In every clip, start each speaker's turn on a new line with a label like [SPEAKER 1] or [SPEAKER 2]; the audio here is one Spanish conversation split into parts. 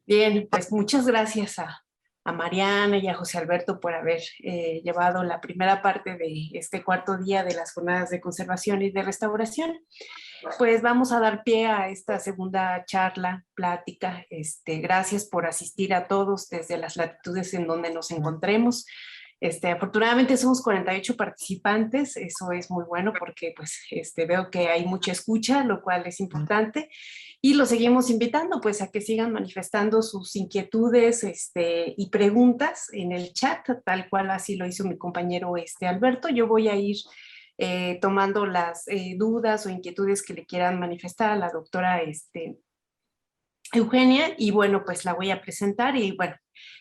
[SPEAKER 1] Bien, pues muchas gracias a Mariana y a José Alberto por haber llevado la primera parte de este cuarto día de las jornadas de conservación y de restauración. Pues vamos a dar pie a esta segunda charla, plática. Gracias por asistir a todos desde las latitudes en donde nos encontremos. Afortunadamente somos 48 participantes, eso es muy bueno porque pues, veo que hay mucha escucha, lo cual es importante. Y los seguimos invitando pues a que sigan manifestando sus inquietudes y preguntas en el chat, tal cual así lo hizo mi compañero Alberto. Yo voy a ir tomando las dudas o inquietudes que le quieran manifestar a la doctora Eugenia, y bueno, pues la voy a presentar y bueno,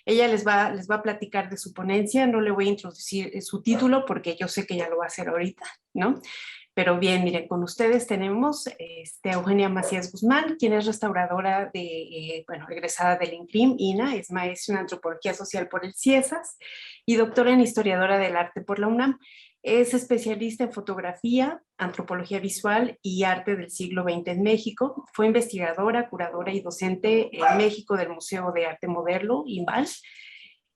[SPEAKER 1] ella les va a platicar de su ponencia. No le voy a introducir su título porque yo sé que ya lo va a hacer ahorita, ¿no? Pero bien, miren, con ustedes tenemos a Eugenia Macías Guzmán, quien es restauradora bueno, egresada del INCRIM, INA, es maestra en antropología social por el CIESAS y doctora en historiadora del arte por la UNAM. Es especialista en fotografía, antropología visual y arte del siglo XX en México. Fue investigadora, curadora y docente en México del Museo de Arte Moderno, IMBAL,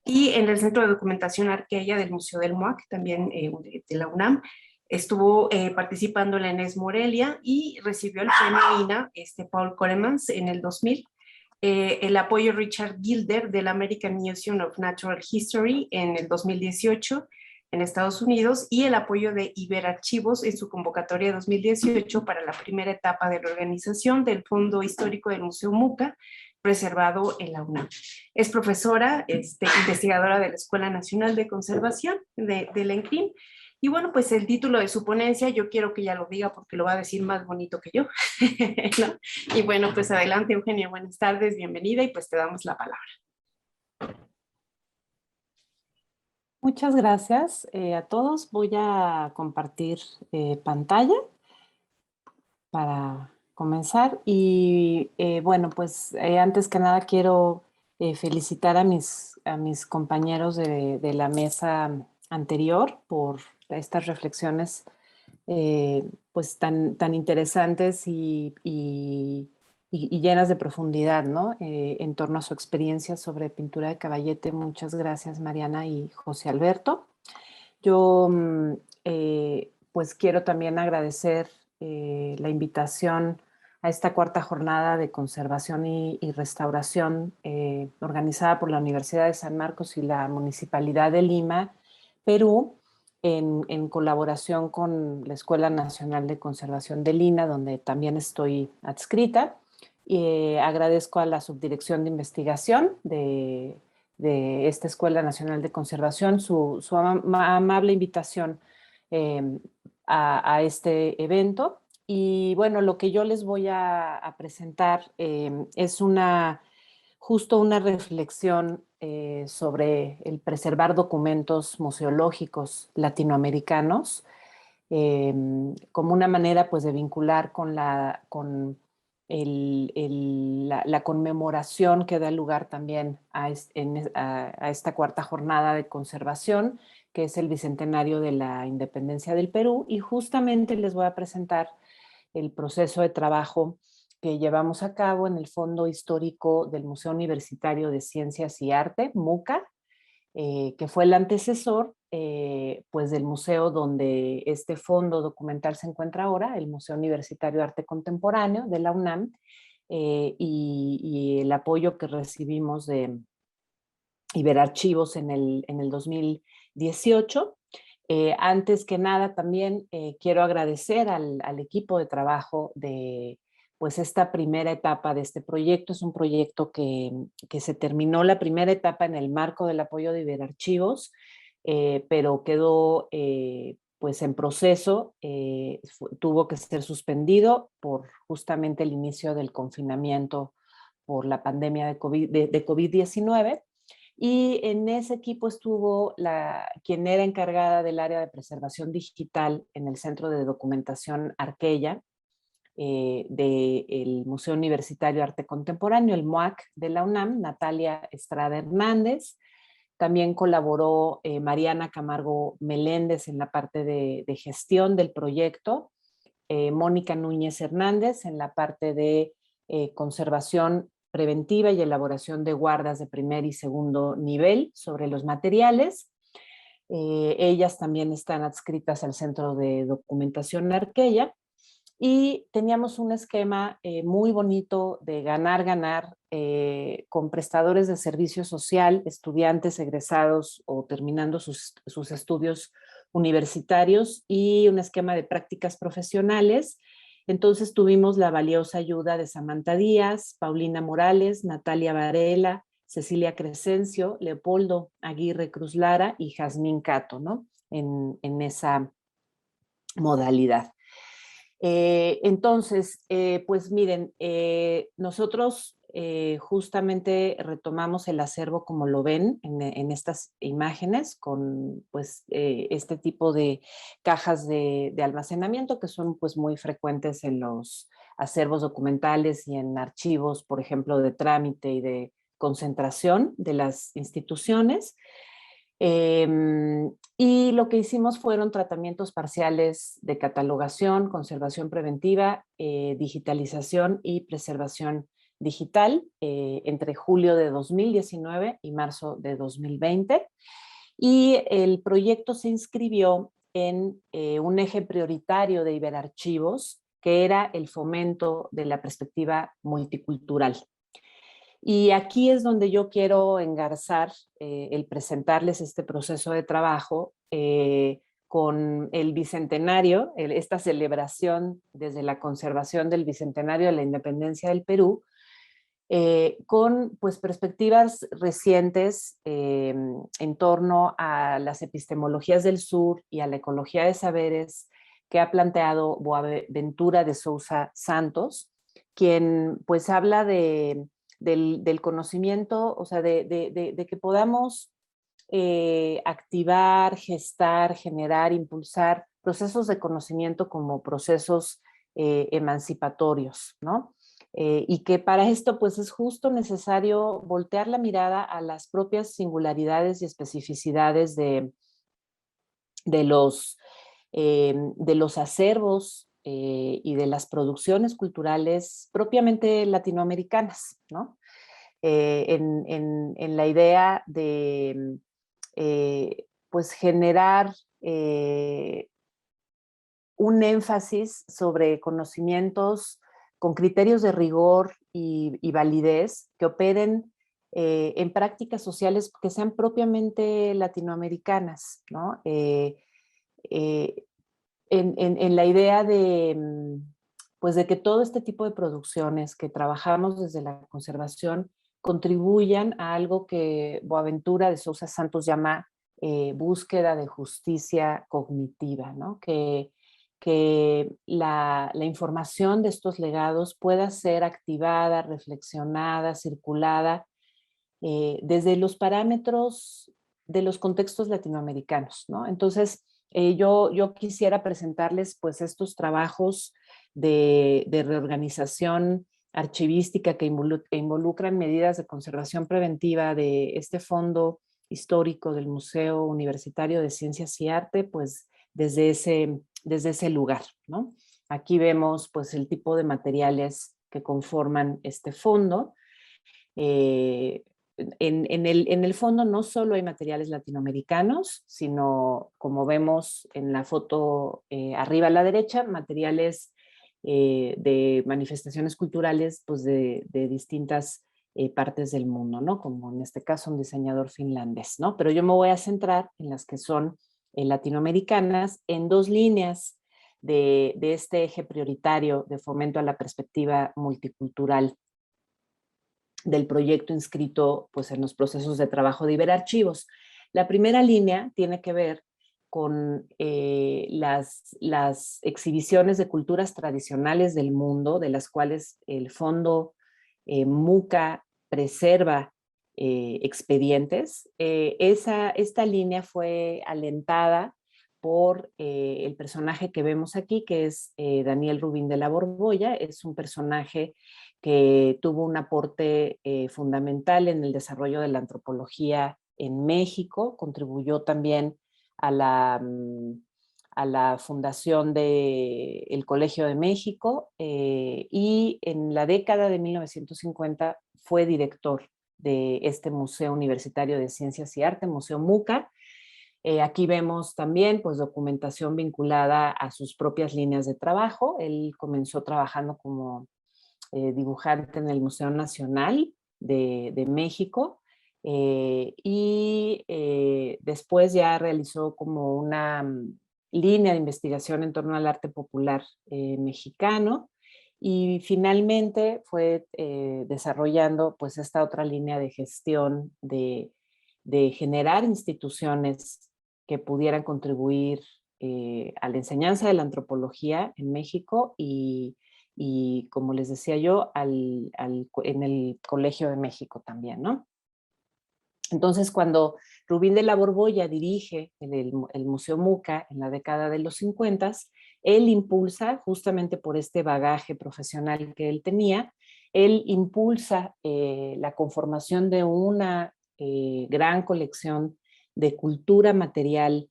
[SPEAKER 1] y en el Centro de Documentación Arqueya del Museo del MUAC, también de la UNAM. Estuvo participando en la ENES Morelia y recibió el premio INA, Paul Koremans, en el 2000. El apoyo Richard Gilder del American Museum of Natural History en el 2018 en Estados Unidos, y el apoyo de Iberarchivos en su convocatoria 2018 para la primera etapa de la organización del Fondo Histórico del Museo MUCA, preservado en la UNAM. Es profesora, investigadora de la Escuela Nacional de Conservación de la ENCRIM. Y bueno, pues el título de su ponencia, yo quiero que ella lo diga porque lo va a decir más bonito que yo, ¿no? Y bueno, pues adelante, Eugenia, buenas tardes, bienvenida, y pues te damos la palabra.
[SPEAKER 2] Muchas gracias a todos. Voy a compartir pantalla para comenzar. Y bueno, pues antes que nada quiero felicitar a mis compañeros de la mesa anterior por estas reflexiones pues tan interesantes y llenas de profundidad, ¿no? En torno a su experiencia sobre pintura de caballete. Muchas gracias, Mariana y José Alberto. Yo pues quiero también agradecer la invitación a esta cuarta jornada de conservación y restauración organizada por la Universidad de San Marcos y la Municipalidad de Lima, Perú, en colaboración con la Escuela Nacional de Conservación de Lina, donde también estoy adscrita. Agradezco a la Subdirección de Investigación de esta Escuela Nacional de Conservación su amable invitación a este evento. Y bueno, lo que yo les voy a presentar es justo una reflexión sobre el preservar documentos museológicos latinoamericanos como una manera pues de vincular con la conmemoración que da lugar también a esta cuarta jornada de conservación, que es el bicentenario de la independencia del Perú, y justamente les voy a presentar el proceso de trabajo que llevamos a cabo en el Fondo Histórico del Museo Universitario de Ciencias y Arte, MUCA, que fue el antecesor pues del museo donde este fondo documental se encuentra ahora, el Museo Universitario de Arte Contemporáneo de la UNAM, y el apoyo que recibimos de Iberarchivos en el 2018. Antes que nada también quiero agradecer al equipo de trabajo de pues esta primera etapa de este proyecto. Es un proyecto que se terminó la primera etapa en el marco del apoyo de Iberarchivos, pero quedó pues en proceso, tuvo que ser suspendido por justamente el inicio del confinamiento por la pandemia de COVID-19. Y en ese equipo estuvo quien era encargada del área de preservación digital en el Centro de Documentación Arqueya del Museo Universitario de Arte Contemporáneo, el MUAC de la UNAM, Natalia Estrada Hernández. También colaboró Mariana Camargo Meléndez en la parte de gestión del proyecto, Mónica Núñez Hernández en la parte de conservación, preventiva y elaboración de guardas de primer y segundo nivel sobre los materiales. Ellas también están adscritas al Centro de Documentación Arqueya. Y teníamos un esquema muy bonito de ganar-ganar con prestadores de servicio social, estudiantes egresados o terminando sus estudios universitarios, y un esquema de prácticas profesionales. Entonces tuvimos la valiosa ayuda de Samantha Díaz, Paulina Morales, Natalia Varela, Cecilia Crescencio, Leopoldo Aguirre Cruz Lara y Jazmín Cato, ¿no? En esa modalidad. Entonces, pues miren, nosotros justamente retomamos el acervo como lo ven en estas imágenes, con pues este tipo de cajas de almacenamiento que son pues muy frecuentes en los acervos documentales y en archivos, por ejemplo, de trámite y de concentración de las instituciones. Y lo que hicimos fueron tratamientos parciales de catalogación, conservación preventiva, digitalización y preservación digital entre julio de 2019 y marzo de 2020. Y el proyecto se inscribió en un eje prioritario de Iberarchivos, que era el fomento de la perspectiva multicultural. Y aquí es donde yo quiero engarzar el presentarles este proceso de trabajo con el bicentenario, esta celebración desde la conservación del bicentenario de la independencia del Perú, con pues, perspectivas recientes en torno a las epistemologías del sur y a la ecología de saberes que ha planteado Boaventura de Sousa Santos, quien pues habla del conocimiento, o sea, de que podamos activar, gestar, generar, impulsar procesos de conocimiento como procesos emancipatorios, ¿no? Y que para esto pues es justo necesario voltear la mirada a las propias singularidades y especificidades de los acervos y de las producciones culturales propiamente latinoamericanas, ¿no? En la idea de pues generar un énfasis sobre conocimientos con criterios de rigor y validez que operen en prácticas sociales que sean propiamente latinoamericanas, ¿no? En la idea de, pues de que todo este tipo de producciones que trabajamos desde la conservación contribuyan a algo que Boaventura de Sousa Santos llama búsqueda de justicia cognitiva, ¿no? Que la información de estos legados pueda ser activada, reflexionada, circulada desde los parámetros de los contextos latinoamericanos, ¿no? Entonces, yo quisiera presentarles pues estos trabajos de reorganización archivística que involucran medidas de conservación preventiva de este fondo histórico del Museo Universitario de Ciencias y Arte, pues desde ese lugar, ¿no? Aquí vemos pues el tipo de materiales que conforman este fondo. En el fondo no solo hay materiales latinoamericanos, sino, como vemos en la foto arriba a la derecha, materiales de manifestaciones culturales pues de distintas partes del mundo, ¿no? Como en este caso un diseñador finlandés, ¿no? Pero yo me voy a centrar en las que son latinoamericanas, en dos líneas de este eje prioritario de fomento a la perspectiva multicultural del proyecto inscrito pues, en los procesos de trabajo de Iberarchivos. La primera línea tiene que ver con las exhibiciones de culturas tradicionales del mundo, de las cuales el Fondo MUCA preserva expedientes. Esta línea fue alentada por el personaje que vemos aquí, que es Daniel Rubín de la Borbolla. Es un personaje que tuvo un aporte fundamental en el desarrollo de la antropología en México, contribuyó también a la fundación del Colegio de México y en la década de 1950 fue director de este Museo Universitario de Ciencias y Arte, Museo MUCA. Aquí vemos también pues, documentación vinculada a sus propias líneas de trabajo. Él comenzó trabajando como dibujante en el Museo Nacional de México, y después ya realizó como una línea de investigación en torno al arte popular mexicano, y finalmente fue desarrollando pues esta otra línea de gestión de generar instituciones que pudieran contribuir a la enseñanza de la antropología en México y como les decía yo, en el Colegio de México también, ¿no? Entonces, cuando Rubín de la Borbolla dirige el Museo MUCA en la década de los 50, él impulsa, justamente por este bagaje profesional que él tenía, él impulsa la conformación de una gran colección de cultura material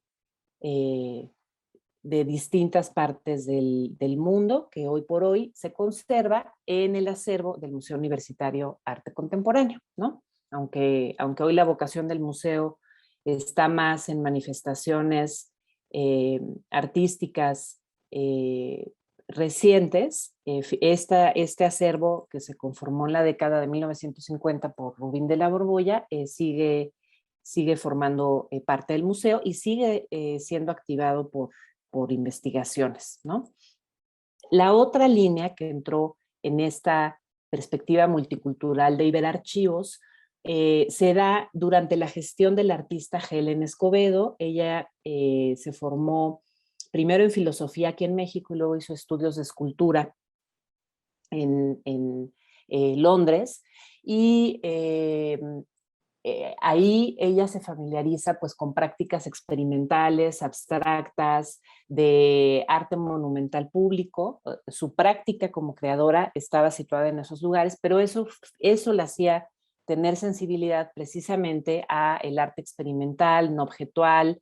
[SPEAKER 2] de distintas partes del mundo, que hoy por hoy se conserva en el acervo del Museo Universitario Arte Contemporáneo, ¿no? Aunque hoy la vocación del museo está más en manifestaciones artísticas recientes, este acervo que se conformó en la década de 1950 por Rubín de la Borbolla sigue formando parte del museo y sigue siendo activado por investigaciones, ¿no? La otra línea que entró en esta perspectiva multicultural de Iberarchivos se da durante la gestión del artista Helen Escobedo. Ella se formó primero en filosofía aquí en México y luego hizo estudios de escultura en Londres, y ahí ella se familiariza pues con prácticas experimentales, abstractas, de arte monumental público. Su práctica como creadora estaba situada en esos lugares, pero eso la hacía tener sensibilidad precisamente a el arte experimental, no objetual,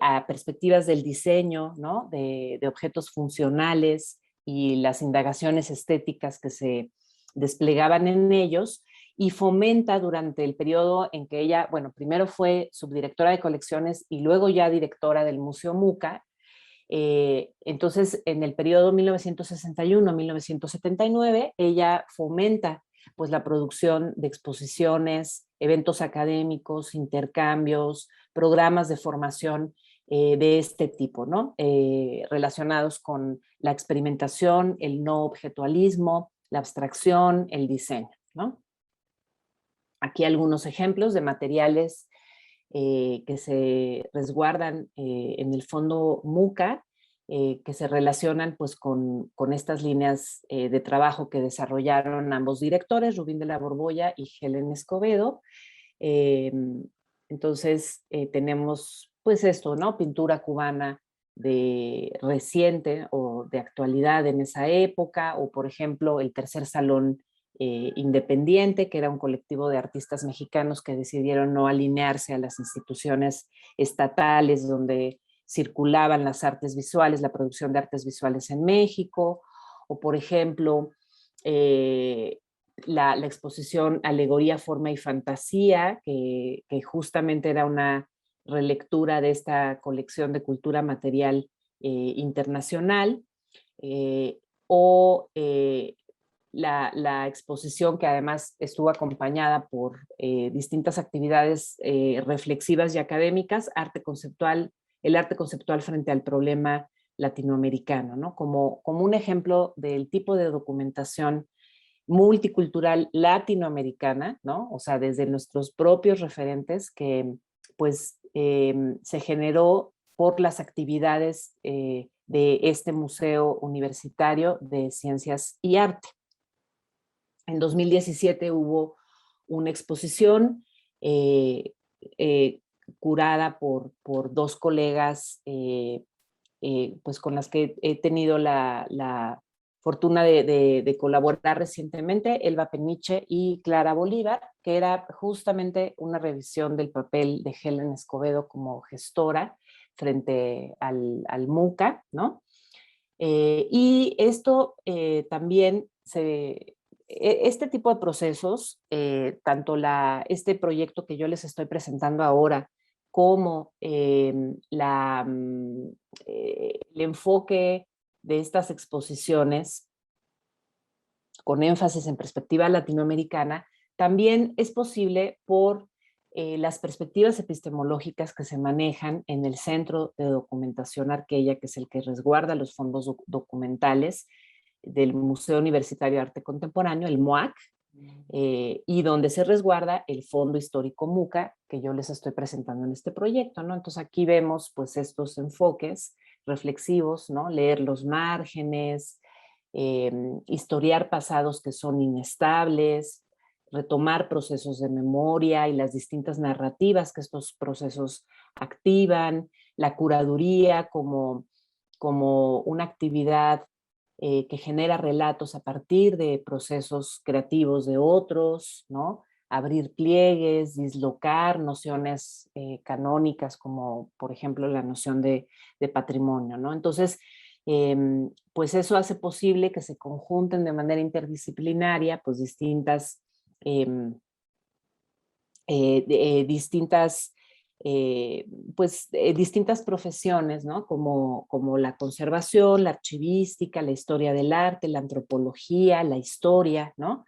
[SPEAKER 2] a perspectivas del diseño, ¿no? de objetos funcionales y las indagaciones estéticas que se desplegaban en ellos, y fomenta durante el periodo en que ella, bueno, primero fue subdirectora de colecciones y luego ya directora del Museo MUCA. Entonces, en el periodo 1961-1979, ella fomenta pues la producción de exposiciones, eventos académicos, intercambios, programas de formación de este tipo, ¿no? Relacionados con la experimentación, el no objetualismo, la abstracción, el diseño, ¿no? Aquí algunos ejemplos de materiales que se resguardan en el fondo MUCA, que se relacionan pues con estas líneas de trabajo que desarrollaron ambos directores, Rubín de la Borbolla y Helen Escobedo. Eh, entonces tenemos pues esto, ¿no? Pintura cubana de reciente o de actualidad en esa época, o por ejemplo el Tercer Salón Independiente, que era un colectivo de artistas mexicanos que decidieron no alinearse a las instituciones estatales donde circulaban las artes visuales, la producción de artes visuales en México, o por ejemplo la exposición Alegoría, Forma y Fantasía, que justamente era una relectura de esta colección de cultura material internacional, o la exposición, que además estuvo acompañada por distintas actividades reflexivas y académicas, el arte conceptual frente al problema latinoamericano, ¿no? Como un ejemplo del tipo de documentación multicultural latinoamericana, ¿no? O sea, desde nuestros propios referentes que pues se generó por las actividades de este Museo Universitario de Ciencias y Arte. En 2017 hubo una exposición curada por dos colegas pues con las que he tenido la fortuna de colaborar recientemente, Elba Peniche y Clara Bolívar, que era justamente una revisión del papel de Helen Escobedo como gestora frente al MUCA, ¿no? Y esto también este tipo de procesos, tanto este proyecto que yo les estoy presentando ahora, como el enfoque de estas exposiciones con énfasis en perspectiva latinoamericana, también es posible por las perspectivas epistemológicas que se manejan en el Centro de Documentación Arqueya, que es el que resguarda los fondos documentales del Museo Universitario de Arte Contemporáneo, el MUAC, y donde se resguarda el Fondo Histórico MUCA, que yo les estoy presentando en este proyecto, ¿no? Entonces aquí vemos pues estos enfoques reflexivos, ¿no? Leer los márgenes, historiar pasados que son inestables, retomar procesos de memoria y las distintas narrativas que estos procesos activan, la curaduría como una actividad que genera relatos a partir de procesos creativos de otros, ¿no? Abrir pliegues, dislocar nociones canónicas como, por ejemplo, la noción de patrimonio, ¿no? Entonces, pues eso hace posible que se conjunten de manera interdisciplinaria pues distintas distintas, distintas profesiones, ¿no? Como la conservación, la archivística, la historia del arte, la antropología, la historia, ¿no?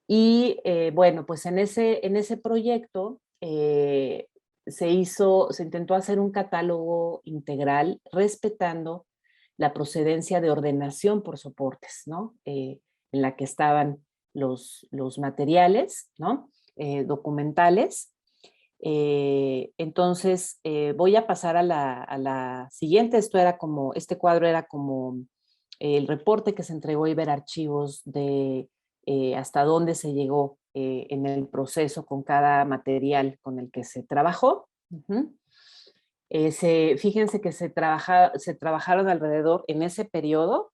[SPEAKER 2] Bueno, pues en ese proyecto se intentó hacer un catálogo integral respetando la procedencia de ordenación por soportes, ¿no? En la que estaban los materiales, ¿no? Documentales. Entonces, voy a pasar a la siguiente. Este cuadro era como el reporte que se entregó a Iberarchivos de hasta dónde se llegó en el proceso con cada material con el que se trabajó. Uh-huh. Fíjense que se trabajaron alrededor en este periodo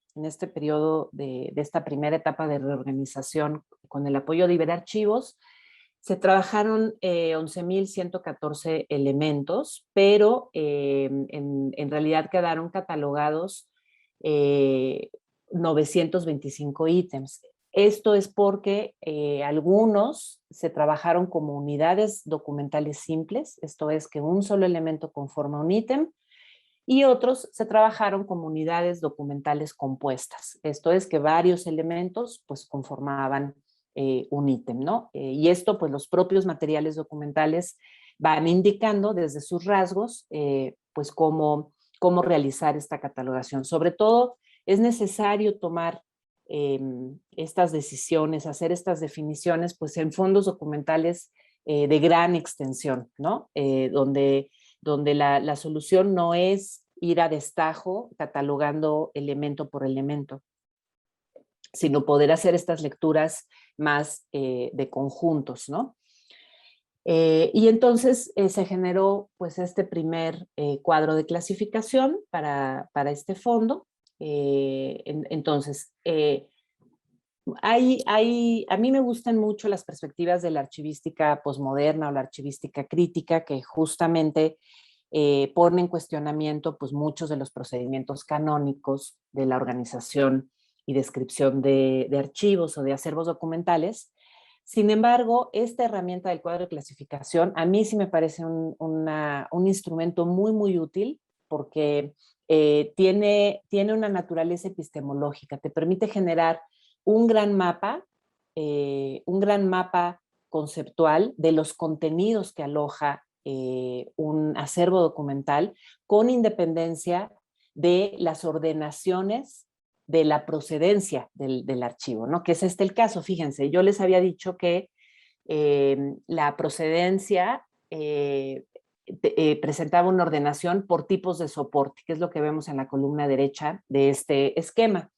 [SPEAKER 2] de esta primera etapa de reorganización con el apoyo de Iberarchivos, se trabajaron 11.114 elementos, pero en realidad quedaron catalogados 925 ítems. Esto es porque algunos se trabajaron como unidades documentales simples, esto es que un solo elemento conforma un ítem, y otros se trabajaron como unidades documentales compuestas, esto es que varios elementos pues conformaban un ítem, ¿no? Y esto pues los propios materiales documentales van indicando desde sus rasgos pues cómo realizar esta catalogación. Sobre todo es necesario tomar estas decisiones, hacer estas definiciones pues en fondos documentales de gran extensión, ¿no? Donde la solución no es ir a destajo catalogando elemento por elemento, sino poder hacer estas lecturas más de conjuntos, ¿no? Y entonces se generó pues este primer cuadro de clasificación para este fondo. Entonces, a mí me gustan mucho las perspectivas de la archivística posmoderna o la archivística crítica, que justamente pone en cuestionamiento pues, muchos de los procedimientos canónicos de la organización y descripción de archivos o de acervos documentales. Sin embargo, esta herramienta del cuadro de clasificación a mí sí me parece un instrumento muy, muy útil porque tiene una naturaleza epistemológica, te permite generar un gran mapa conceptual de los contenidos que aloja un acervo documental con independencia de las ordenaciones de la procedencia del archivo, ¿no? Que es el caso. Fíjense, yo les había dicho que la procedencia presentaba una ordenación por tipos de soporte, que es lo que vemos en la columna derecha de este esquema.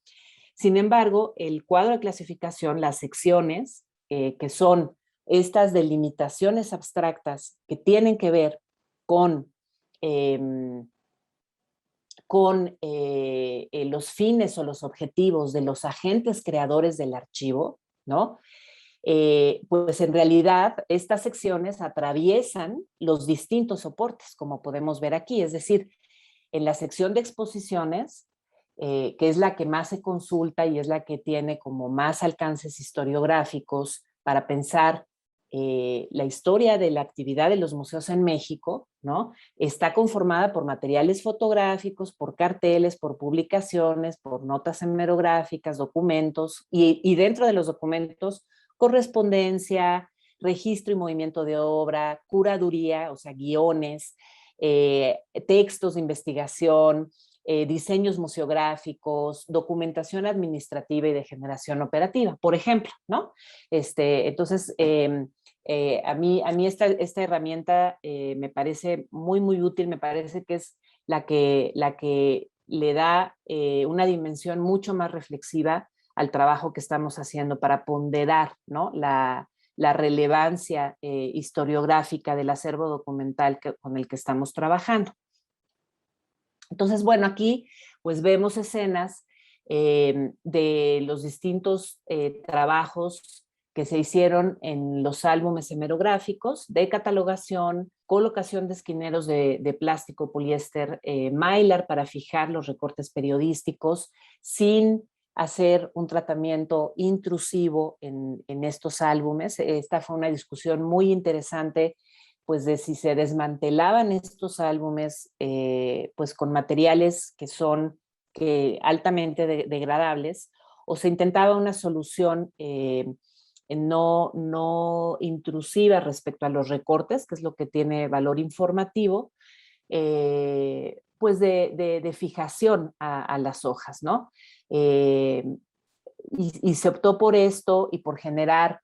[SPEAKER 2] Sin embargo, el cuadro de clasificación, las secciones, que son estas delimitaciones abstractas que tienen que ver con los fines o los objetivos de los agentes creadores del archivo, ¿no? Pues en realidad estas secciones atraviesan los distintos soportes, como podemos ver aquí. Es decir, en la sección de exposiciones que es la que más se consulta y es la que tiene como más alcances historiográficos para pensar la historia de la actividad de los museos en México, ¿no? Está conformada por materiales fotográficos, por carteles, por publicaciones, por notas hemerográficas, documentos, y dentro de los documentos, correspondencia, registro y movimiento de obra, curaduría, o sea, guiones, textos de investigación, diseños museográficos, documentación administrativa y de generación operativa, por ejemplo, ¿no? Entonces, a mí esta herramienta me parece muy, muy útil, me parece que es la que le da una dimensión mucho más reflexiva al trabajo que estamos haciendo para ponderar, ¿no? La relevancia historiográfica del acervo documental con el que estamos trabajando. Entonces, bueno, aquí pues vemos escenas de los distintos trabajos que se hicieron en los álbumes hemerográficos de catalogación, colocación de esquineros de plástico poliéster, mylar para fijar los recortes periodísticos sin hacer un tratamiento intrusivo en estos álbumes. Esta fue una discusión muy interesante, pues de si se desmantelaban estos álbumes pues con materiales que altamente degradables, o se intentaba una solución no intrusiva respecto a los recortes, que es lo que tiene valor informativo, pues de fijación a las hojas, ¿no? Y se optó por esto y por generar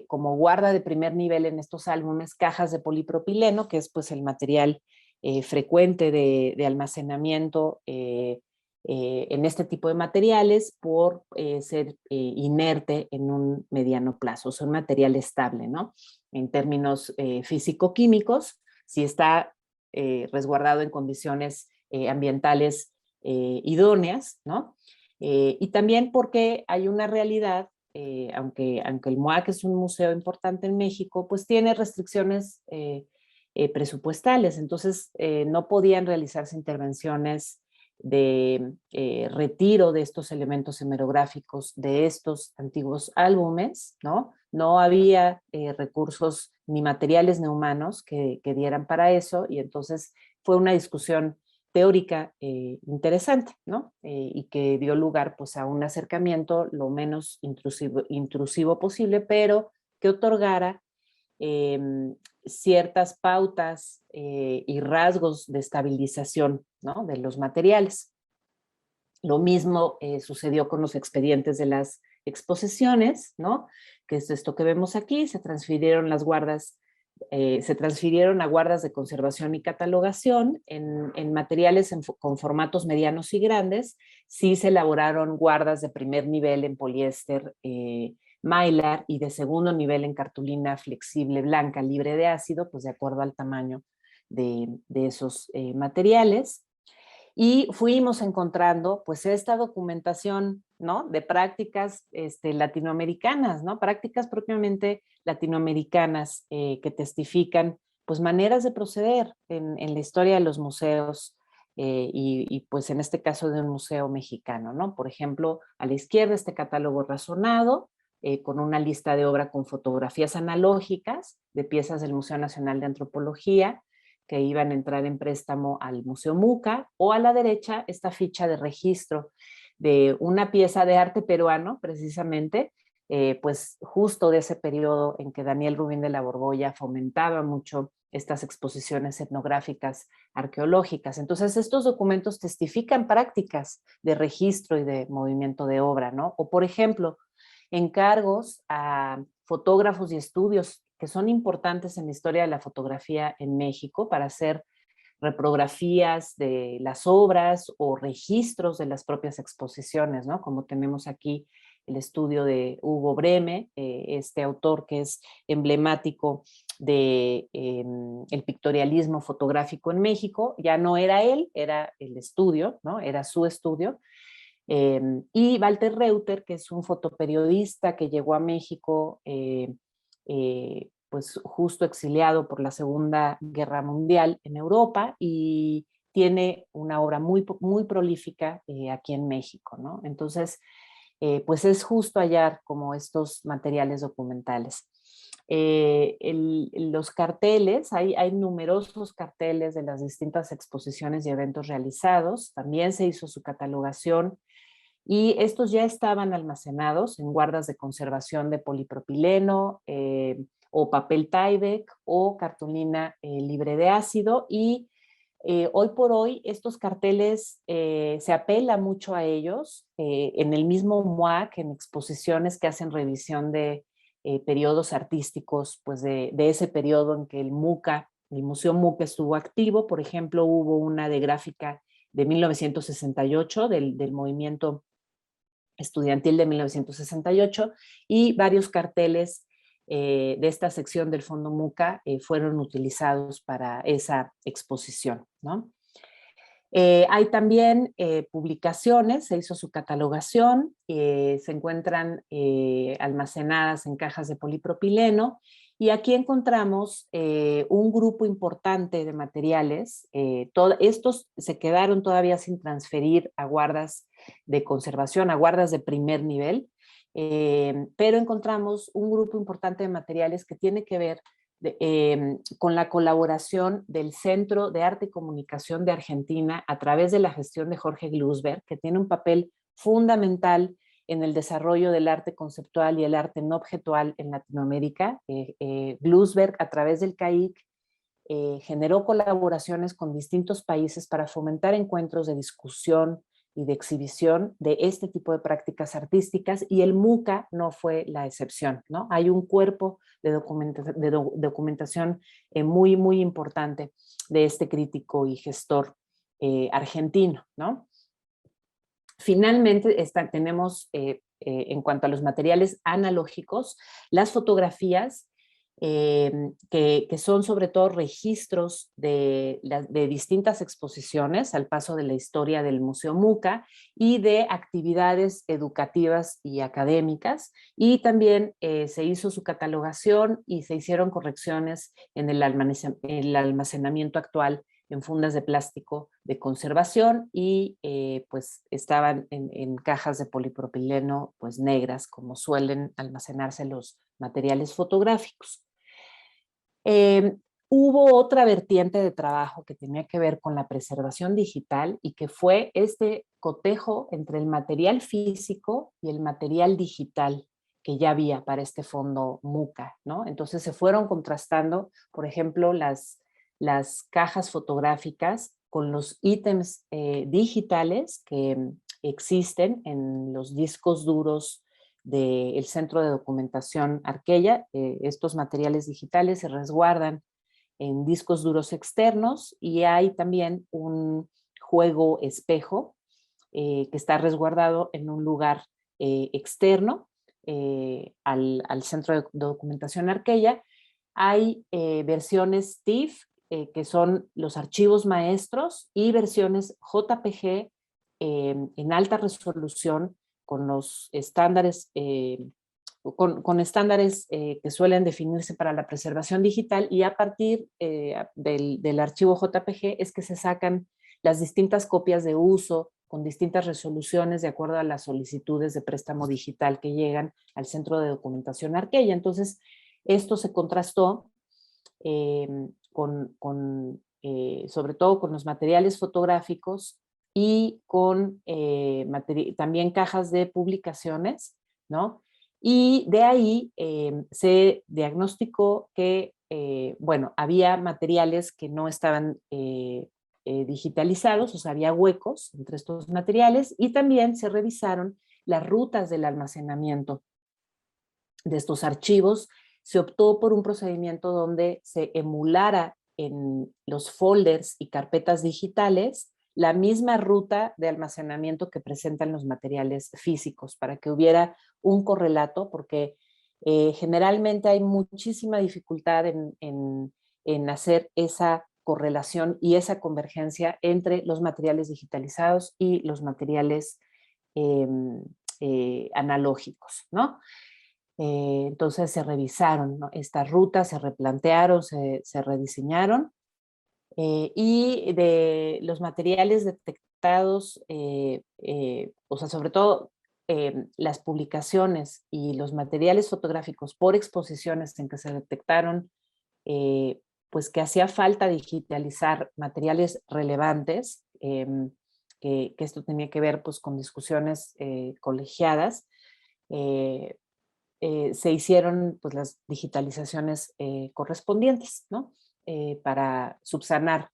[SPEAKER 2] como guarda de primer nivel en estos álbumes cajas de polipropileno, que es pues el material frecuente de almacenamiento en este tipo de materiales por ser inerte en un mediano plazo. Es un material estable, ¿no? En términos físico-químicos, si está resguardado en condiciones ambientales idóneas, ¿no? Y también porque hay una realidad, aunque el MOAC es un museo importante en México, pues tiene restricciones presupuestales, entonces no podían realizarse intervenciones de retiro de estos elementos hemerográficos de estos antiguos álbumes, ¿no? No había recursos ni materiales ni humanos que dieran para eso, y entonces fue una discusión teórica interesante, ¿no? Y que dio lugar pues a un acercamiento lo menos intrusivo posible, pero que otorgara ciertas pautas y rasgos de estabilización, ¿no? De los materiales. Lo mismo sucedió con los expedientes de las exposiciones, ¿no? Que es esto que vemos aquí, se transfirieron a guardas de conservación y catalogación en materiales con formatos medianos y grandes. Sí se elaboraron guardas de primer nivel en poliéster mylar y de segundo nivel en cartulina flexible blanca libre de ácido, pues de acuerdo al tamaño de esos materiales. Y fuimos encontrando pues esta documentación, ¿no? De prácticas latinoamericanas, ¿no? Prácticas propiamente latinoamericanas que testifican pues maneras de proceder en la historia de los museos y pues en este caso de un museo mexicano, ¿no? Por ejemplo, a la izquierda este catálogo razonado con una lista de obra con fotografías analógicas de piezas del Museo Nacional de Antropología que iban a entrar en préstamo al Museo Muca, o a la derecha esta ficha de registro de una pieza de arte peruano, precisamente, pues justo de ese periodo en que Daniel Rubín de la Borbolla fomentaba mucho estas exposiciones etnográficas arqueológicas. Entonces, estos documentos testifican prácticas de registro y de movimiento de obra, ¿no? O, por ejemplo, encargos a fotógrafos y estudios que son importantes en la historia de la fotografía en México para hacer reprografías de las obras o registros de las propias exposiciones, ¿no? Como tenemos aquí el estudio de Hugo Breme, este autor que es emblemático de el pictorialismo fotográfico en México. Ya no era él, era el estudio, ¿no? Era su estudio. Y Walter Reuter, que es un fotoperiodista que llegó a México pues justo exiliado por la Segunda Guerra Mundial en Europa y tiene una obra muy prolífica aquí en México, ¿no? Entonces, pues es justo hallar como estos materiales documentales. Los carteles, hay numerosos carteles de las distintas exposiciones y eventos realizados, también se hizo su catalogación y estos ya estaban almacenados en guardas de conservación de polipropileno o papel Tyvek o cartulina libre de ácido y hoy por hoy estos carteles se apela mucho a ellos en el mismo MUAC, en exposiciones que hacen revisión de periodos artísticos, pues de ese periodo en que el MUCA, el Museo MUCA estuvo activo. Por ejemplo, hubo una de gráfica de 1968 del movimiento estudiantil de 1968 y varios carteles de esta sección del Fondo MUCA fueron utilizados para esa exposición, ¿no? Hay también publicaciones, se hizo su catalogación, se encuentran almacenadas en cajas de polipropileno y aquí encontramos un grupo importante de materiales. Estos se quedaron todavía sin transferir a guardas de conservación, a guardas de primer nivel, pero encontramos un grupo importante de materiales que tiene que ver con la colaboración del Centro de Arte y Comunicación de Argentina a través de la gestión de Jorge Glusberg, que tiene un papel fundamental en el desarrollo del arte conceptual y el arte no objetual en Latinoamérica. Glusberg, a través del CAIC, generó colaboraciones con distintos países para fomentar encuentros de discusión y de exhibición de este tipo de prácticas artísticas y el MUCA no fue la excepción, ¿no? Hay un cuerpo de documentación muy importante de este crítico y gestor argentino, ¿no? Finalmente tenemos en cuanto a los materiales analógicos, las fotografías que son sobre todo registros de distintas exposiciones al paso de la historia del Museo MUCA y de actividades educativas y académicas. Y también se hizo su catalogación y se hicieron correcciones en el almacenamiento actual en fundas de plástico de conservación y pues estaban en cajas de polipropileno pues negras como suelen almacenarse los materiales fotográficos. Hubo otra vertiente de trabajo que tenía que ver con la preservación digital y que fue este cotejo entre el material físico y el material digital que ya había para este fondo MUCA, ¿no? Entonces se fueron contrastando, por ejemplo, las cajas fotográficas con los ítems digitales que existen en los discos duros del Centro de Documentación Arqueya. Estos materiales digitales se resguardan en discos duros externos y hay también un juego espejo que está resguardado en un lugar externo al Centro de Documentación Arqueya. Hay versiones TIFF, que son los archivos maestros, y versiones JPG en alta resolución con los estándares, con estándares que suelen definirse para la preservación digital, y a partir del archivo JPG es que se sacan las distintas copias de uso con distintas resoluciones de acuerdo a las solicitudes de préstamo digital que llegan al Centro de Documentación Arqueya. Entonces, esto se contrastó sobre todo con los materiales fotográficos y con también cajas de publicaciones, ¿no? Y de ahí se diagnosticó que, bueno, había materiales que no estaban digitalizados, o sea, había huecos entre estos materiales, y también se revisaron las rutas del almacenamiento de estos archivos. Se optó por un procedimiento donde se emulara en los folders y carpetas digitales la misma ruta de almacenamiento que presentan los materiales físicos, para que hubiera un correlato, porque generalmente hay muchísima dificultad en hacer esa correlación y esa convergencia entre los materiales digitalizados y los materiales analógicos, ¿no? Entonces se revisaron, ¿no?, estas rutas, se replantearon, se rediseñaron Y de los materiales detectados, o sea, sobre todo las publicaciones y los materiales fotográficos por exposiciones en que se detectaron, pues que hacía falta digitalizar materiales relevantes, que esto tenía que ver pues con discusiones colegiadas. eh, Se hicieron pues las digitalizaciones correspondientes, ¿no? Para subsanar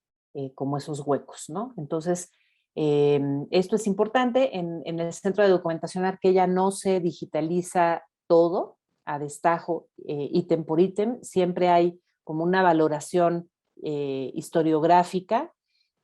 [SPEAKER 2] como esos huecos, ¿no? Entonces, esto es importante. En el Centro de Documentación Arquella no se digitaliza todo a destajo, ítem por ítem. Siempre hay como una valoración historiográfica,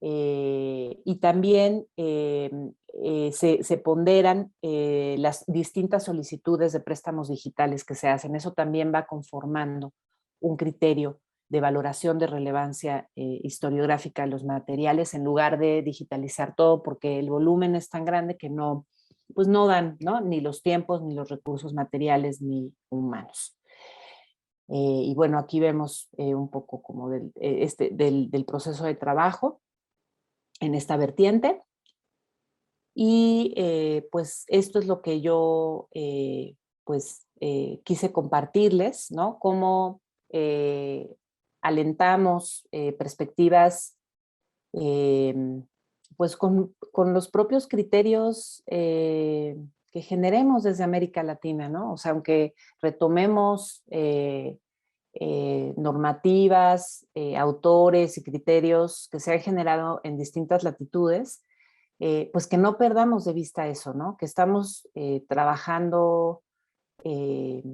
[SPEAKER 2] y también se ponderan las distintas solicitudes de préstamos digitales que se hacen. Eso también va conformando un criterio de valoración de relevancia historiográfica de los materiales, en lugar de digitalizar todo, porque el volumen es tan grande que no, pues no dan, ¿no? Ni los tiempos, ni los recursos materiales, ni humanos. Y bueno, aquí vemos un poco como del proceso de trabajo en esta vertiente. Y pues esto es lo que yo quise compartirles, ¿no? Cómo alentamos perspectivas eh, pues con los propios criterios que generemos desde América Latina, ¿no? O sea, aunque retomemos normativas, autores y criterios que se han generado en distintas latitudes, pues que no perdamos de vista eso, ¿no? Que estamos trabajando eh,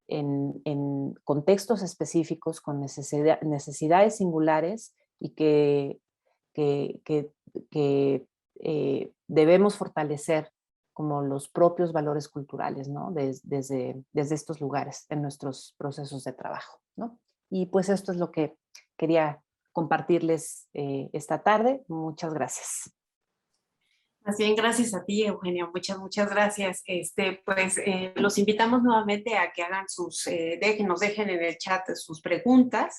[SPEAKER 2] en contextos específicos, con necesidades singulares, y que, que, que debemos fortalecer como los propios valores culturales, ¿no? Desde estos lugares, en nuestros procesos de trabajo, ¿no? Y pues esto es lo que quería compartirles esta tarde. Muchas gracias.
[SPEAKER 1] Más bien, gracias a ti, Eugenia, muchas gracias. Pues los invitamos nuevamente a que hagan nos dejen en el chat sus preguntas.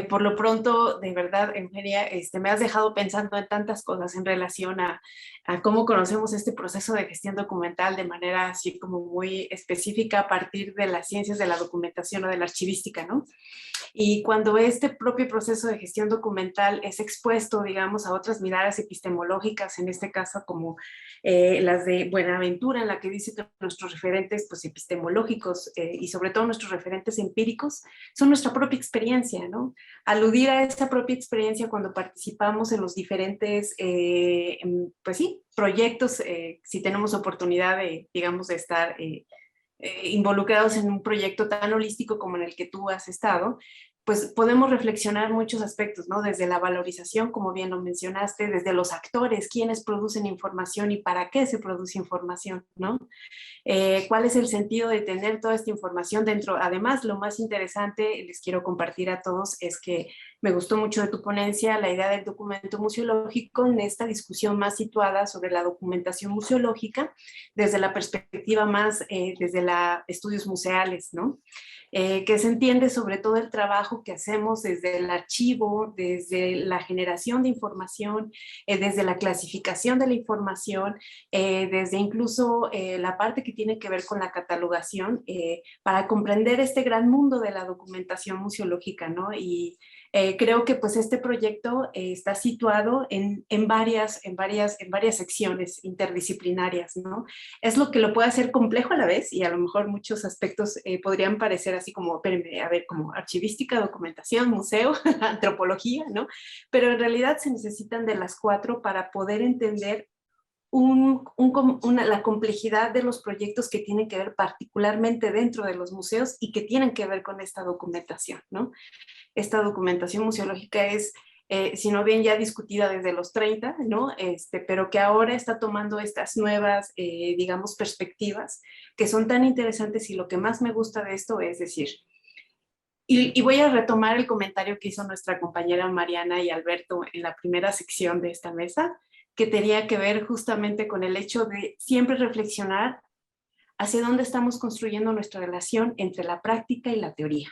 [SPEAKER 1] Por lo pronto, de verdad, Eugenia, me has dejado pensando en tantas cosas en relación a cómo conocemos este proceso de gestión documental de manera así como muy específica a partir de las ciencias de la documentación o de la archivística, ¿no? Y cuando este propio proceso de gestión documental es expuesto, digamos, a otras miradas epistemológicas, en este caso como las de Buenaventura, en la que dice que nuestros referentes pues, epistemológicos y sobre todo nuestros referentes empíricos son nuestra propia experiencia, ¿no? Aludir a esa propia experiencia cuando participamos en los diferentes, pues sí, proyectos, si tenemos oportunidad de, digamos, de estar involucrados en un proyecto tan holístico como en el que tú has estado, pues podemos reflexionar muchos aspectos, ¿no? Desde la valorización, como bien lo mencionaste, desde los actores, quiénes producen información y para qué se produce información, ¿no? ¿Cuál es el sentido de tener toda esta información dentro? Además, lo más interesante, les quiero compartir a todos, es que me gustó mucho de tu ponencia la idea del documento museológico en esta discusión más situada sobre la documentación museológica desde la perspectiva más, desde la estudios museales, ¿no? Que se entiende sobre todo el trabajo que hacemos desde el archivo, desde la generación de información, desde la clasificación de la información, desde incluso la parte que tiene que ver con la catalogación, para comprender este gran mundo de la documentación museológica, ¿no? Y creo que pues este proyecto está situado en varias secciones interdisciplinarias, ¿no? Es lo que lo puede hacer complejo a la vez y a lo mejor muchos aspectos podrían parecer así como, espérenme, a ver, como archivística, documentación, museo, antropología, ¿no? Pero en realidad se necesitan de las cuatro para poder entender la complejidad de los proyectos que tienen que ver particularmente dentro de los museos y que tienen que ver con esta documentación, ¿no? Esta documentación museológica es, si no bien ya discutida desde los 30, ¿no? Pero que ahora está tomando estas nuevas, digamos, perspectivas que son tan interesantes, y lo que más me gusta de esto es decir, y voy a retomar el comentario que hizo nuestra compañera Mariana y Alberto en la primera sección de esta mesa, que tenía que ver justamente con el hecho de siempre reflexionar hacia dónde estamos construyendo nuestra relación entre la práctica y la teoría.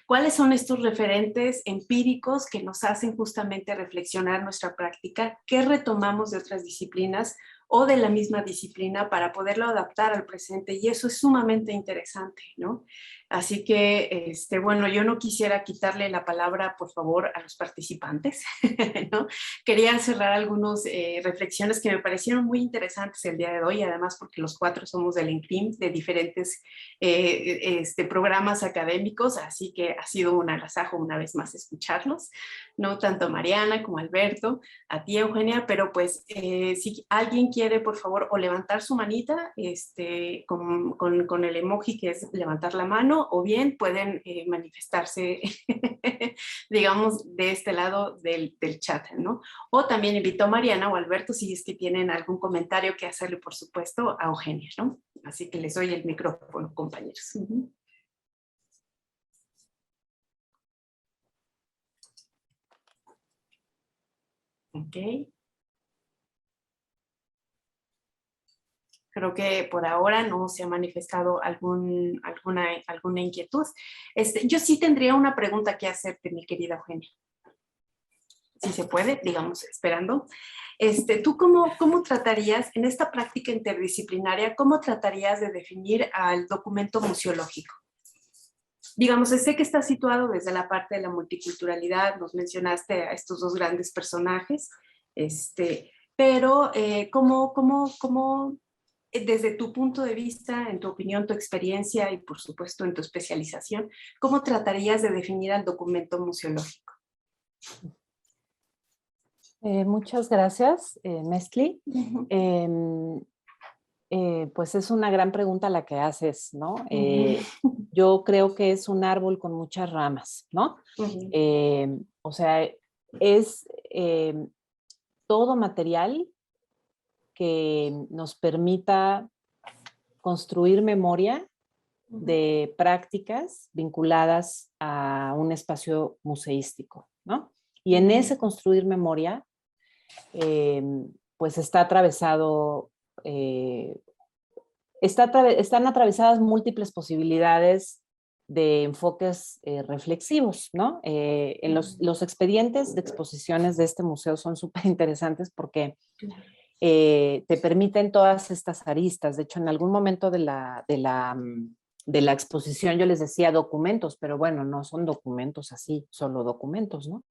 [SPEAKER 1] ¿Cuáles son estos referentes empíricos que nos hacen justamente reflexionar nuestra práctica? ¿Qué retomamos de otras disciplinas o de la misma disciplina para poderlo adaptar al presente? Y eso es sumamente interesante, ¿no? Así que, bueno, yo no quisiera quitarle la palabra, por favor, a los participantes, ¿no? Quería cerrar algunas reflexiones que me parecieron muy interesantes el día de hoy, además porque los 4 somos del INCRIM, de diferentes programas académicos, así que ha sido un agasajo una vez más escucharlos, ¿no? Tanto a Mariana como a Alberto, a ti, Eugenia, pero pues si alguien quiere, por favor, o levantar su manita con el emoji que es levantar la mano, o bien pueden manifestarse, digamos, de este lado del chat, ¿no? O también invito a Mariana o Alberto si es que tienen algún comentario que hacerle, por supuesto, a Eugenia, ¿no? Así que les doy el micrófono, compañeros. Ok. Creo que por ahora no se ha manifestado alguna inquietud. Yo sí tendría una pregunta que hacerte, mi querida Eugenia. Si se puede, digamos, esperando. ¿Tú cómo tratarías, en esta práctica interdisciplinaria, cómo tratarías de definir al documento museológico? Digamos, sé que está situado desde la parte de la multiculturalidad, nos mencionaste a estos 2 grandes personajes, pero ¿cómo desde tu punto de vista, en tu opinión, tu experiencia y por supuesto en tu especialización, cómo tratarías de definir al documento museológico?
[SPEAKER 2] Muchas gracias, Mezcli. Pues es una gran pregunta la que haces, ¿no? Yo creo que es un árbol con muchas ramas, ¿no? O sea, es todo material que nos permita construir memoria de prácticas vinculadas a un espacio museístico, ¿no? Y en ese construir memoria, pues está atravesado, están atravesadas múltiples posibilidades de enfoques reflexivos, ¿no? En los expedientes de exposiciones de este museo son súper interesantes porque te permiten todas estas aristas. De hecho, en algún momento de la exposición yo les decía documentos, pero bueno, no son documentos así, solo documentos, ¿no?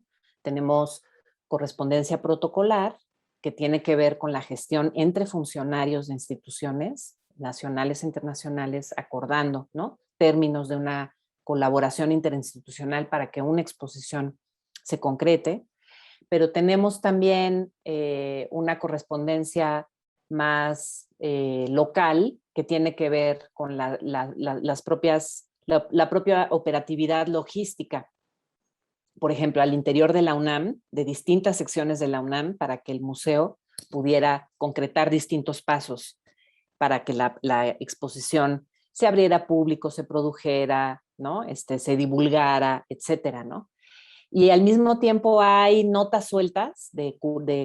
[SPEAKER 2] Tenemos correspondencia protocolar que tiene que ver con la gestión entre funcionarios de instituciones nacionales e internacionales acordando, ¿no? Términos de una colaboración interinstitucional para que una exposición se concrete, pero tenemos también una correspondencia más local que tiene que ver con la propia operatividad logística. Por ejemplo, al interior de la UNAM, de distintas secciones de la UNAM, para que el museo pudiera concretar distintos pasos para que la exposición se abriera público, se produjera, ¿no? Se divulgara, etcétera, ¿no? Y al mismo tiempo hay notas sueltas de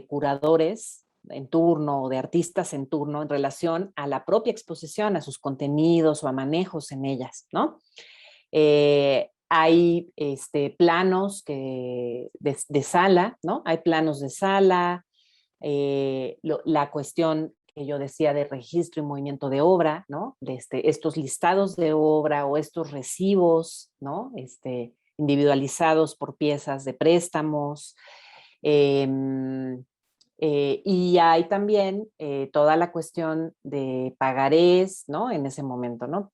[SPEAKER 2] curadores en turno o de artistas en turno en relación a la propia exposición, a sus contenidos o a manejos en ellas, ¿no? Hay planos de sala, ¿no? Hay planos de sala, la cuestión que yo decía de registro y movimiento de obra, ¿no? De estos listados de obra o estos recibos, ¿no? Individualizados por piezas de préstamos. Y hay también toda la cuestión de pagarés, ¿no? En ese momento, ¿no?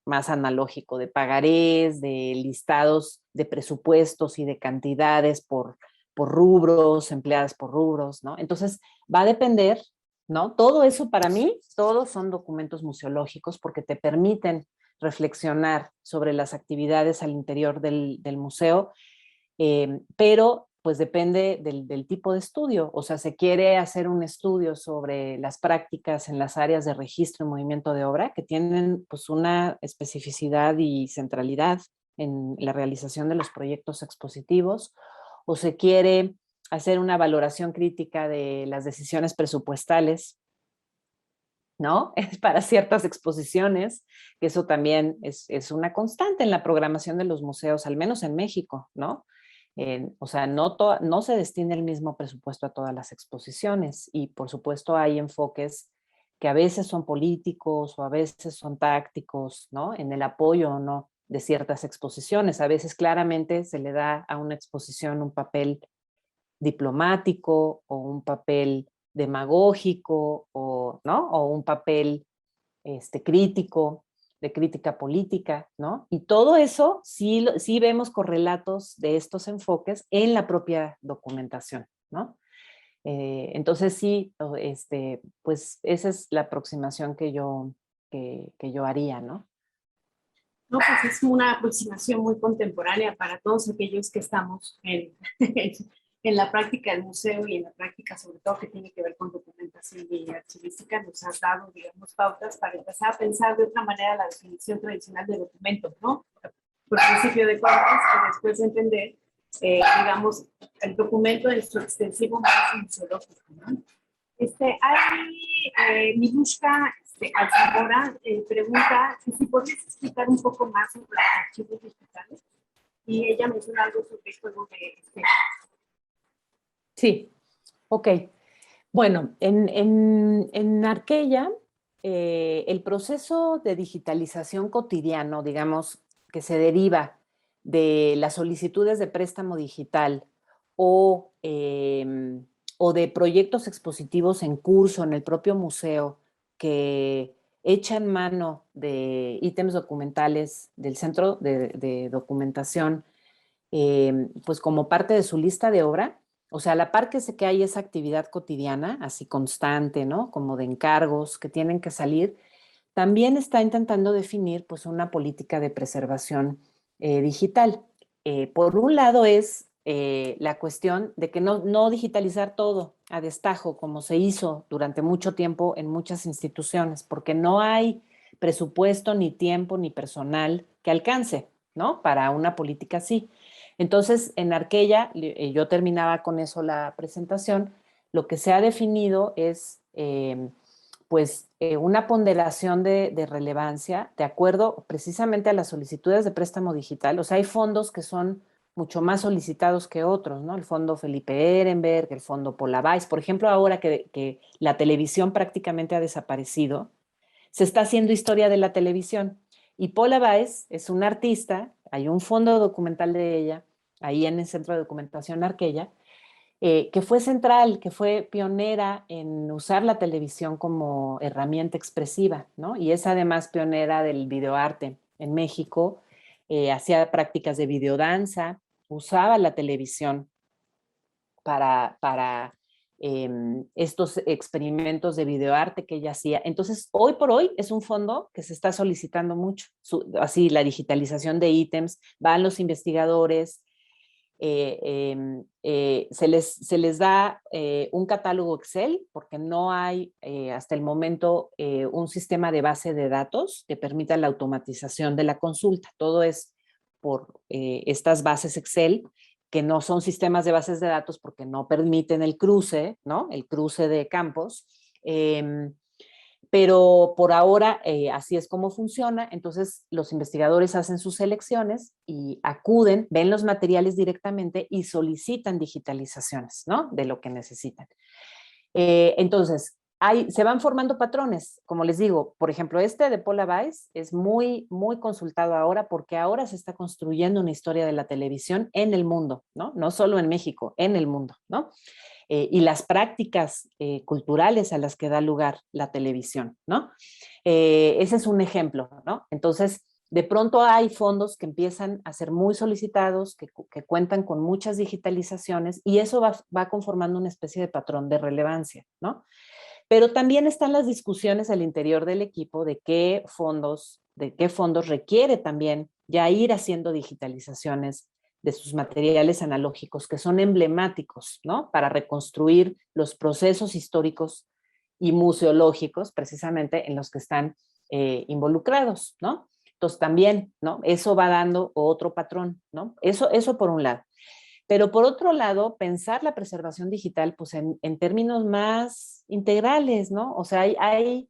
[SPEAKER 2] Más analógico, de pagarés, de listados de presupuestos y de cantidades por rubros, empleadas por rubros, ¿no? Entonces, va a depender, ¿no? Todo eso para mí, todos son documentos museológicos porque te permiten reflexionar sobre las actividades al interior del museo, pero pues depende del tipo de estudio. O sea, se quiere hacer un estudio sobre las prácticas en las áreas de registro y movimiento de obra que tienen pues una especificidad y centralidad en la realización de los proyectos expositivos, o se quiere hacer una valoración crítica de las decisiones presupuestales ¿no? Es para ciertas exposiciones, que eso también es una constante en la programación de los museos, al menos en México, ¿no? O sea, no se destina el mismo presupuesto a todas las exposiciones y por supuesto hay enfoques que a veces son políticos o a veces son tácticos, ¿no? En el apoyo o no de ciertas exposiciones. A veces claramente se le da a una exposición un papel diplomático o un papel demagógico o, ¿no? O un papel crítico, de crítica política, ¿no? Y todo eso sí vemos correlatos de estos enfoques en la propia documentación, ¿no? Entonces sí, pues esa es la aproximación que yo haría, ¿no?
[SPEAKER 1] No, pues es una aproximación muy contemporánea para todos aquellos que estamos en la práctica del museo y en la práctica sobre todo que tiene que ver con documentación y archivística. Nos has dado, digamos, pautas para empezar a pensar de otra manera la definición tradicional de documento, ¿no? Por principio de cuentas, y después de entender, digamos, el documento en su extensivo más museológico, ¿no? Milushka Alzamora pregunta si podrías explicar un poco más sobre los archivos digitales. Y ella menciona algo sobre el juego de
[SPEAKER 2] Sí, ok. Bueno, en Arqueya, el proceso de digitalización cotidiano, digamos, que se deriva de las solicitudes de préstamo digital o, o de proyectos expositivos en curso en el propio museo que echan mano de ítems documentales del centro de documentación, pues como parte de su lista de obra. O sea, a la par que hay esa actividad cotidiana, así constante, ¿no? Como de encargos que tienen que salir, también está intentando definir pues una política de preservación digital. Por un lado es la cuestión de que no digitalizar todo a destajo, como se hizo durante mucho tiempo en muchas instituciones, porque no hay presupuesto, ni tiempo, ni personal que alcance, ¿no? Para una política así. Entonces, en Arqueya, yo terminaba con eso la presentación, lo que se ha definido es una ponderación de relevancia de acuerdo precisamente a las solicitudes de préstamo digital. O sea, hay fondos que son mucho más solicitados que otros, ¿no? El fondo Felipe Ehrenberg, el fondo Polavais. Por ejemplo, ahora que la televisión prácticamente ha desaparecido, se está haciendo historia de la televisión. Y Paula Baez es una artista, hay un fondo documental de ella, ahí en el Centro de Documentación Arqueya, que fue central, que fue pionera en usar la televisión como herramienta expresiva, ¿no? Y es además pionera del videoarte en México, hacía prácticas de videodanza, usaba la televisión para estos experimentos de videoarte que ella hacía. Entonces, hoy por hoy es un fondo que se está solicitando mucho, así la digitalización de ítems, van los investigadores, se les da un catálogo Excel porque no hay hasta el momento un sistema de base de datos que permita la automatización de la consulta. Todo es por estas bases Excel que no son sistemas de bases de datos porque no permiten el cruce, ¿no? El cruce de campos. Pero por ahora así es como funciona. Entonces los investigadores hacen sus selecciones y acuden, ven los materiales directamente y solicitan digitalizaciones, ¿no? De lo que necesitan. Entonces, se van formando patrones, como les digo, por ejemplo, este de Paula Weiss es muy, muy consultado ahora porque ahora se está construyendo una historia de la televisión en el mundo, ¿no? No solo en México, en el mundo, ¿no? Y las prácticas culturales a las que da lugar la televisión, ¿no? Ese es un ejemplo, ¿no? Entonces, de pronto hay fondos que empiezan a ser muy solicitados, que cuentan con muchas digitalizaciones y eso va conformando una especie de patrón de relevancia, ¿no? Pero también están las discusiones al interior del equipo de qué fondos requiere también ya ir haciendo digitalizaciones de sus materiales analógicos que son emblemáticos, ¿no? Para reconstruir los procesos históricos y museológicos precisamente en los que están involucrados, ¿no? Entonces también, ¿no? Eso va dando otro patrón, ¿no? Eso por un lado. Pero por otro lado, pensar la preservación digital, pues en términos más integrales, ¿no? O sea, hay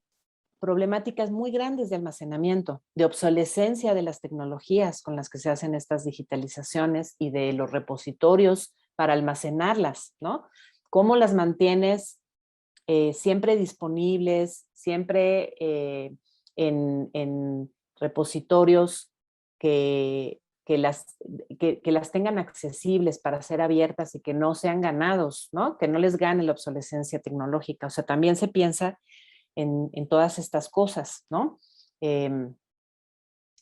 [SPEAKER 2] problemáticas muy grandes de almacenamiento, de obsolescencia de las tecnologías con las que se hacen estas digitalizaciones y de los repositorios para almacenarlas, ¿no? ¿Cómo las mantienes siempre disponibles, siempre en repositorios que, que, las, que las tengan accesibles para ser abiertas y que no sean ganados, ¿no? Que no les gane la obsolescencia tecnológica? O sea, también se piensa en todas estas cosas, ¿no?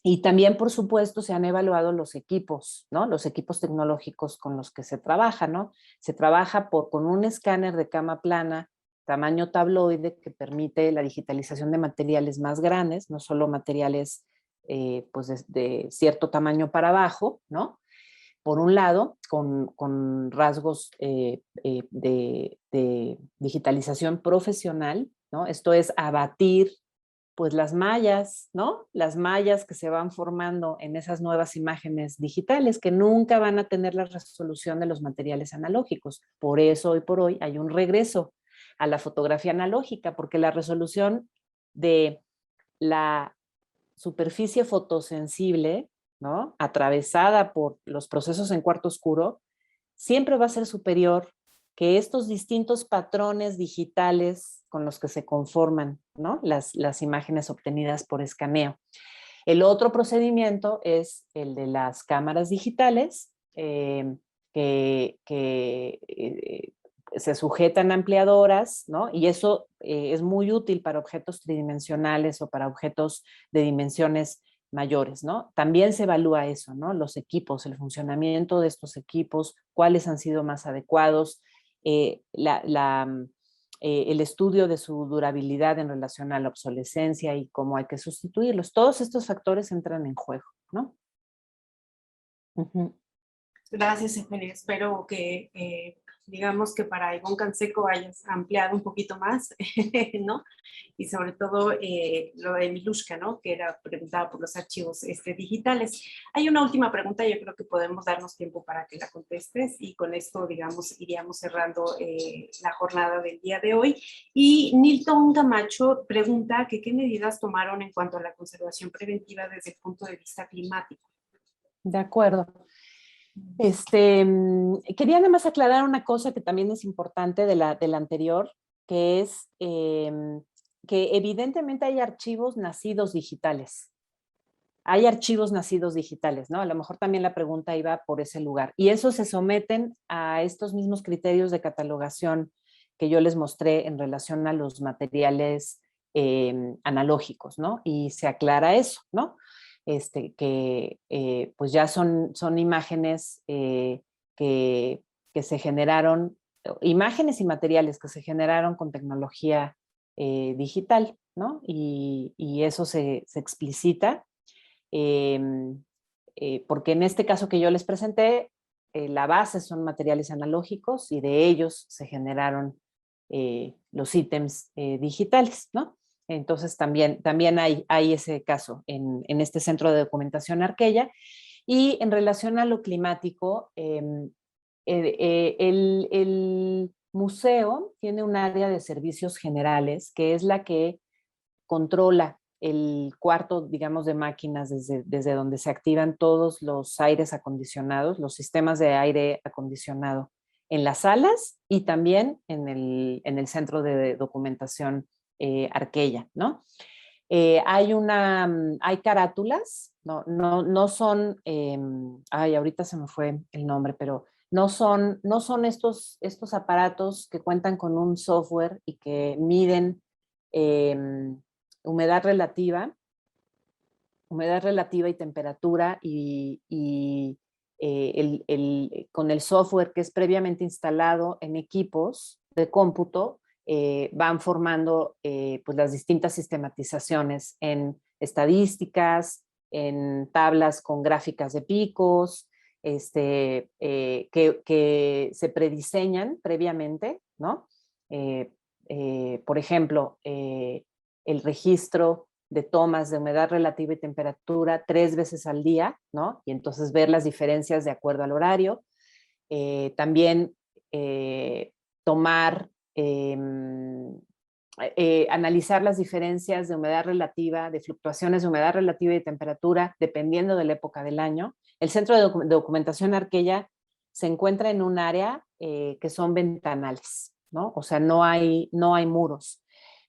[SPEAKER 2] Y también, por supuesto, se han evaluado los equipos, ¿no? Los equipos tecnológicos con los que se trabaja, ¿no? Se trabaja con un escáner de cama plana, tamaño tabloide, que permite la digitalización de materiales más grandes, no solo materiales pues de cierto tamaño para abajo, ¿no? Por un lado, con rasgos de digitalización profesional, ¿no? Esto es abatir pues las mallas, ¿no? Las mallas que se van formando en esas nuevas imágenes digitales que nunca van a tener la resolución de los materiales analógicos. Por eso hoy por hoy hay un regreso a la fotografía analógica, porque la resolución de la superficie fotosensible, ¿no? Atravesada por los procesos en cuarto oscuro, siempre va a ser superior que estos distintos patrones digitales con los que se conforman, ¿no? Las imágenes obtenidas por escaneo. El otro procedimiento es el de las cámaras digitales, que se sujetan a ampliadoras, ¿no? Y eso es muy útil para objetos tridimensionales o para objetos de dimensiones mayores, ¿no? También se evalúa eso, ¿no? Los equipos, el funcionamiento de estos equipos, cuáles han sido más adecuados, el estudio de su durabilidad en relación a la obsolescencia y cómo hay que sustituirlos. Todos estos factores entran en juego, ¿no? Uh-huh.
[SPEAKER 1] Gracias, Eugenia. Espero que, digamos que para Ivonne Canseco hayas ampliado un poquito más, ¿no? Y sobre todo lo de Milushka, ¿no? Que era preguntada por los archivos digitales. Hay una última pregunta, yo creo que podemos darnos tiempo para que la contestes y con esto, digamos, iríamos cerrando la jornada del día de hoy. Y Nilton Camacho pregunta que qué medidas tomaron en cuanto a la conservación preventiva desde el punto de vista climático.
[SPEAKER 2] De acuerdo. Quería nada más aclarar una cosa que también es importante de la anterior, que es que evidentemente hay archivos nacidos digitales. Hay archivos nacidos digitales, ¿no? A lo mejor también la pregunta iba por ese lugar. Y esos se someten a estos mismos criterios de catalogación que yo les mostré en relación a los materiales analógicos, ¿no? Y se aclara eso, ¿no? Que pues ya son imágenes que se generaron, imágenes y materiales que se generaron con tecnología digital, ¿no? Y eso se explicita, porque en este caso que yo les presenté, la base son materiales analógicos y de ellos se generaron los ítems digitales, ¿no? Entonces también hay ese caso en este centro de documentación Arquella. Y en relación a lo climático, el museo tiene un área de servicios generales que es la que controla el cuarto, digamos, de máquinas desde donde se activan todos los aires acondicionados, los sistemas de aire acondicionado en las salas y también en el centro de documentación Arquella, ¿no? Hay carátulas, no son, ahorita se me fue el nombre, pero no son estos aparatos que cuentan con un software y que miden humedad relativa y temperatura con el software que es previamente instalado en equipos de cómputo, van formando pues las distintas sistematizaciones en estadísticas, en tablas con gráficas de picos, que se prediseñan previamente, ¿no? Por ejemplo, el registro de tomas de humedad relativa y temperatura 3 veces al día, ¿no? Y entonces ver las diferencias de acuerdo al horario. También tomar analizar las diferencias de humedad relativa, de fluctuaciones de humedad relativa y de temperatura, dependiendo de la época del año. El Centro de Documentación Arqueya se encuentra en un área que son ventanales, ¿no? O sea, no hay muros.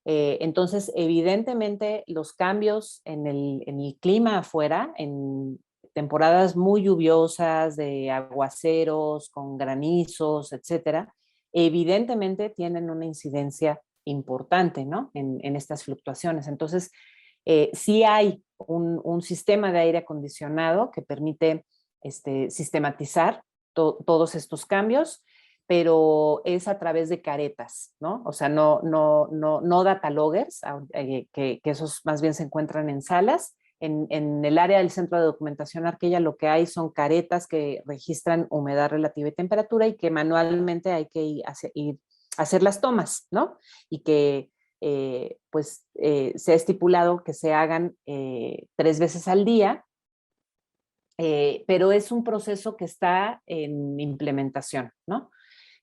[SPEAKER 2] Entonces, evidentemente, los cambios en el clima afuera, en temporadas muy lluviosas, de aguaceros, con granizos, etcétera, evidentemente tienen una incidencia importante, ¿no? En estas fluctuaciones. Entonces, sí hay un sistema de aire acondicionado que permite sistematizar todos estos cambios, pero es a través de caretas, ¿no? O sea, no data loggers, que esos más bien se encuentran en salas. En el área del Centro de Documentación Arqueya lo que hay son caretas que registran humedad relativa y temperatura y que manualmente hay que ir a hacer las tomas, ¿no? Y que se ha estipulado que se hagan 3 veces al día, pero es un proceso que está en implementación, ¿no?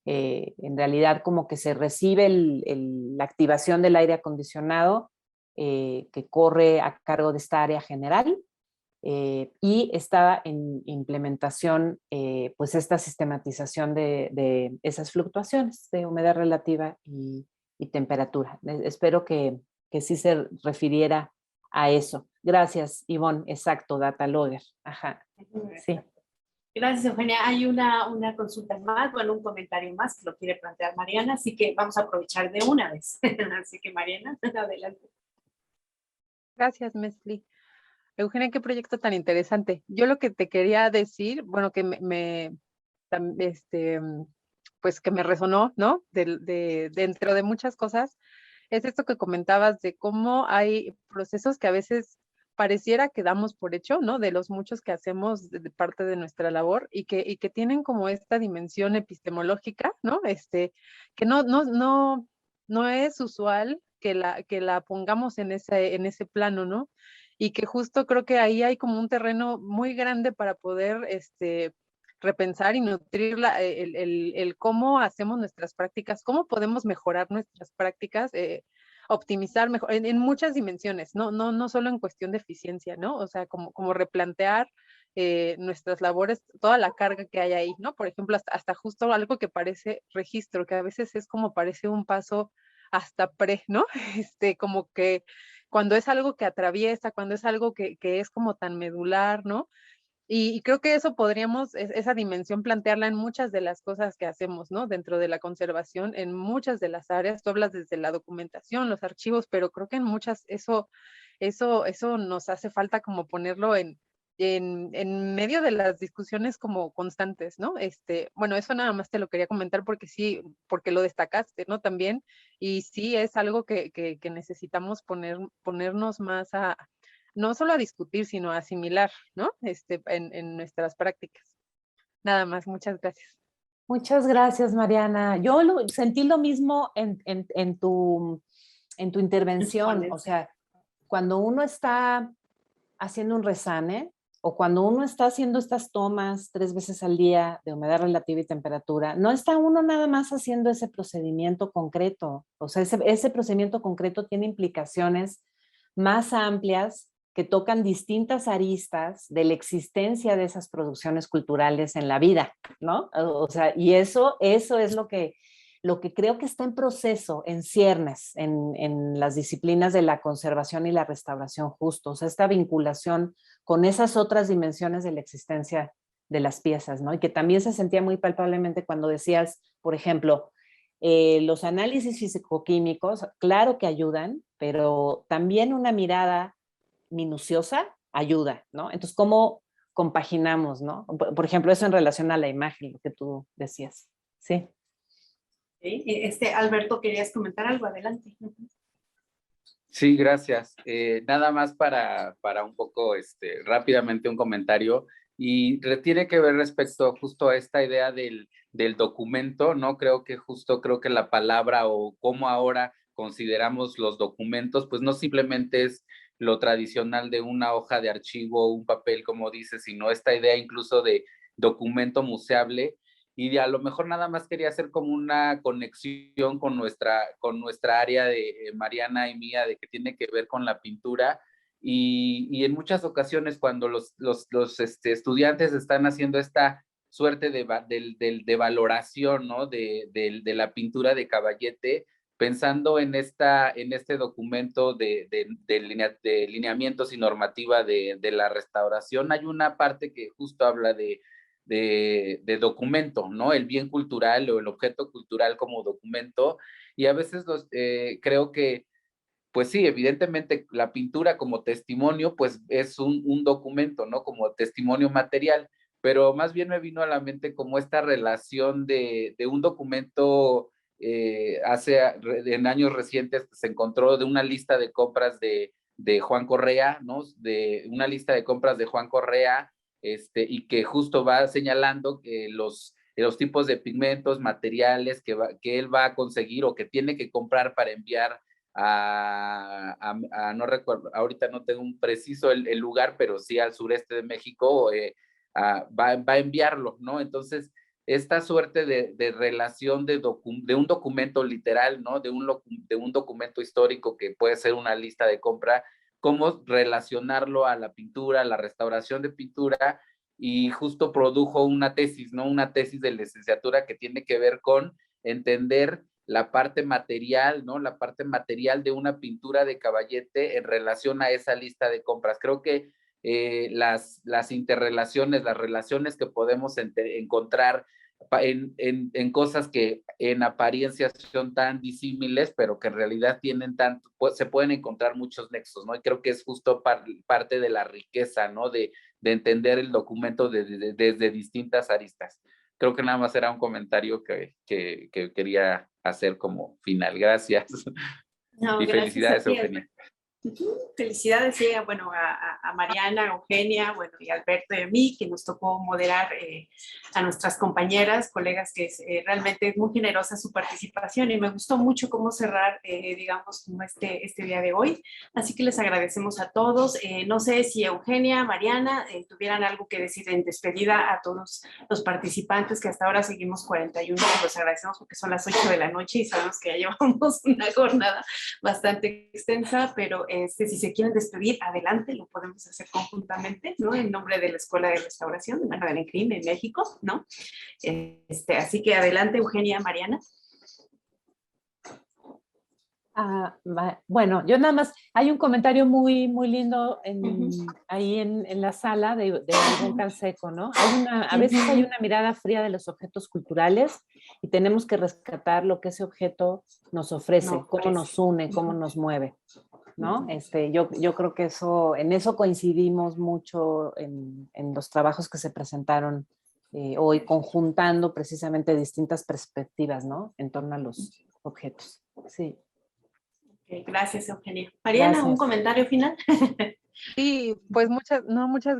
[SPEAKER 2] En realidad como que se recibe la activación del aire acondicionado que corre a cargo de esta área general y está en implementación pues esta sistematización de esas fluctuaciones de humedad relativa y temperatura. Espero que sí se refiriera a eso. Gracias, Ivonne. Exacto, data logger. Ajá, sí.
[SPEAKER 3] Gracias, Eugenia. Hay una consulta más, bueno, un comentario más que lo quiere plantear Mariana, así que vamos a aprovechar de una vez. Así que Mariana, adelante.
[SPEAKER 4] Gracias, Mesli. Eugenia, qué proyecto tan interesante. Yo lo que te quería decir, bueno, que pues que me resonó, ¿no? Dentro de muchas cosas, es esto que comentabas de cómo hay procesos que a veces pareciera que damos por hecho, ¿no? De los muchos que hacemos de parte de nuestra labor y que tienen como esta dimensión epistemológica, ¿no? Que no es usual que la pongamos en ese plano, ¿no? Y que justo creo que ahí hay como un terreno muy grande para poder repensar y nutrir el cómo hacemos nuestras prácticas, cómo podemos mejorar nuestras prácticas, optimizar mejor, en muchas dimensiones, no solo en cuestión de eficiencia, ¿no? O sea, como replantear nuestras labores, toda la carga que hay ahí, ¿no? Por ejemplo, hasta justo algo que parece registro, que a veces es como parece un paso hasta ¿no? Como que cuando es algo que atraviesa, cuando es algo que es como tan medular, ¿no? Y creo que eso podríamos, esa dimensión, plantearla en muchas de las cosas que hacemos, ¿no? Dentro de la conservación, en muchas de las áreas. Tú hablas desde la documentación, los archivos, pero creo que en muchas eso nos hace falta como ponerlo en medio de las discusiones como constantes, ¿no? Bueno, eso nada más te lo quería comentar porque sí, porque lo destacaste, ¿no? También, y sí es algo que necesitamos ponernos más no solo a discutir, sino a asimilar, ¿no? En nuestras prácticas. Nada más, muchas gracias.
[SPEAKER 2] Muchas gracias, Mariana. Yo sentí lo mismo en tu intervención. O sea, cuando uno está haciendo un resane o cuando uno está haciendo estas tomas 3 veces al día de humedad relativa y temperatura, no está uno nada más haciendo ese procedimiento concreto. O sea, ese procedimiento concreto tiene implicaciones más amplias que tocan distintas aristas de la existencia de esas producciones culturales en la vida, ¿no? O sea, y eso es lo que creo que está en proceso, en ciernes, en las disciplinas de la conservación y la restauración justo, o sea, esta vinculación con esas otras dimensiones de la existencia de las piezas, ¿no? Y que también se sentía muy palpablemente cuando decías, por ejemplo, los análisis físico-químicos, claro que ayudan, pero también una mirada minuciosa ayuda, ¿no? Entonces, ¿cómo compaginamos, no? Por ejemplo, eso en relación a la imagen, lo que tú decías. Sí.
[SPEAKER 3] Alberto, ¿querías comentar algo? Adelante.
[SPEAKER 5] Sí, gracias. Nada más para un poco, rápidamente un comentario y tiene que ver respecto justo a esta idea del documento, ¿no? Creo que la palabra o cómo ahora consideramos los documentos, pues no simplemente es lo tradicional de una hoja de archivo o un papel, como dice, sino esta idea incluso de documento museable y a lo mejor nada más quería hacer como una conexión con nuestra área de Mariana y mía, de que tiene que ver con la pintura, y en muchas ocasiones cuando los estudiantes están haciendo esta suerte de valoración, ¿no? de la pintura de Caballete, pensando en este documento de lineamientos y normativa de la restauración, hay una parte que justo habla de documento, ¿no? El bien cultural o el objeto cultural como documento, y a veces creo que, pues sí, evidentemente la pintura como testimonio, pues es un documento, ¿no? Como testimonio material, pero más bien me vino a la mente como esta relación de un documento en años recientes se encontró de una lista de compras de Juan Correa, ¿no? De una lista de compras de Juan Correa, y que justo va señalando que los tipos de pigmentos, materiales que él va a conseguir o que tiene que comprar para enviar no recuerdo, ahorita no tengo un preciso el lugar, pero sí al sureste de México, va a enviarlo, ¿no? Entonces, esta suerte de relación de un documento literal, ¿no? De un documento histórico que puede ser una lista de compra, cómo relacionarlo a la pintura, a la restauración de pintura, y justo produjo una tesis, ¿no? Una tesis de licenciatura que tiene que ver con entender la parte material, ¿no? La parte material de una pintura de Caballete en relación a esa lista de compras. Creo que las interrelaciones, las relaciones que podemos encontrar en cosas que en apariencia son tan disímiles, pero que en realidad tienen tanto, se pueden encontrar muchos nexos, ¿no? Y creo que es justo parte de la riqueza, ¿no? De entender el documento desde distintas aristas. Creo que nada más era un comentario que quería hacer como final. Gracias.
[SPEAKER 3] No,
[SPEAKER 5] y
[SPEAKER 3] gracias
[SPEAKER 5] felicidades,
[SPEAKER 3] a ti,
[SPEAKER 5] Eugenia.
[SPEAKER 3] Felicidades, sí, bueno, a Mariana, a Eugenia, bueno, y a Alberto y a mí, que nos tocó moderar a nuestras compañeras, colegas, que realmente es muy generosa su participación y me gustó mucho cómo cerrar, digamos, como este día de hoy. Así que les agradecemos a todos. No sé si Eugenia, Mariana, tuvieran algo que decir en despedida a todos los participantes, que hasta ahora seguimos 41, los agradecemos porque son las 8 de la noche y sabemos que ya llevamos una jornada bastante extensa, pero si se quieren despedir, adelante, lo podemos hacer conjuntamente, ¿no? En nombre de la Escuela de Restauración, bueno, del ENCRIM en México, ¿no? Así que adelante, Eugenia, Mariana.
[SPEAKER 2] Bueno, yo nada más, hay un comentario muy, muy lindo ahí en la sala de Ivonne Canseco, ¿no? A veces hay una mirada fría de los objetos culturales y tenemos que rescatar lo que ese objeto nos ofrece, cómo nos une, cómo nos mueve, ¿no? Yo creo que en eso coincidimos mucho en los trabajos que se presentaron hoy, conjuntando precisamente distintas perspectivas, ¿no? En torno a los objetos. Sí.
[SPEAKER 3] Gracias, Eugenia. Mariana, gracias. ¿Un comentario final?
[SPEAKER 4] Sí, pues muchas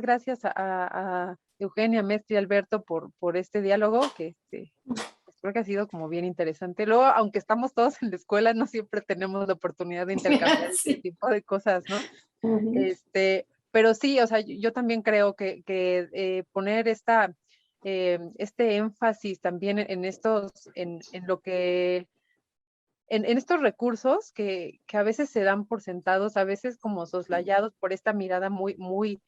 [SPEAKER 4] gracias a Eugenia, Mestre y Alberto por este diálogo que creo que ha sido como bien interesante. Luego, aunque estamos todos en la escuela, no siempre tenemos la oportunidad de intercambiar este tipo de cosas, ¿no? Pero sí, o sea, yo también creo que poner este énfasis también en lo que en estos recursos que a veces se dan por sentados, a veces como soslayados por esta mirada muy,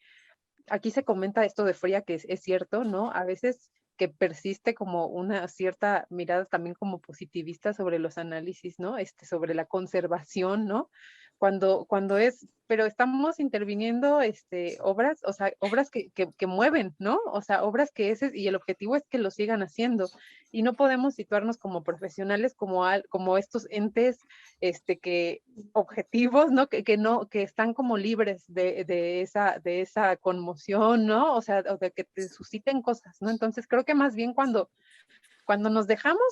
[SPEAKER 4] aquí se comenta esto de fría, que es cierto, ¿no? A veces que persiste como una cierta mirada también como positivista sobre los análisis, ¿no? Sobre la conservación, ¿no? Pero estamos interviniendo obras, o sea, obras que mueven, ¿no? O sea, obras y el objetivo es que lo sigan haciendo. Y no podemos situarnos como profesionales como estos entes objetivos, ¿no? Que están como libres de esa conmoción, ¿no? O sea, o de que te susciten cosas, ¿no? Entonces creo que más bien cuando nos dejamos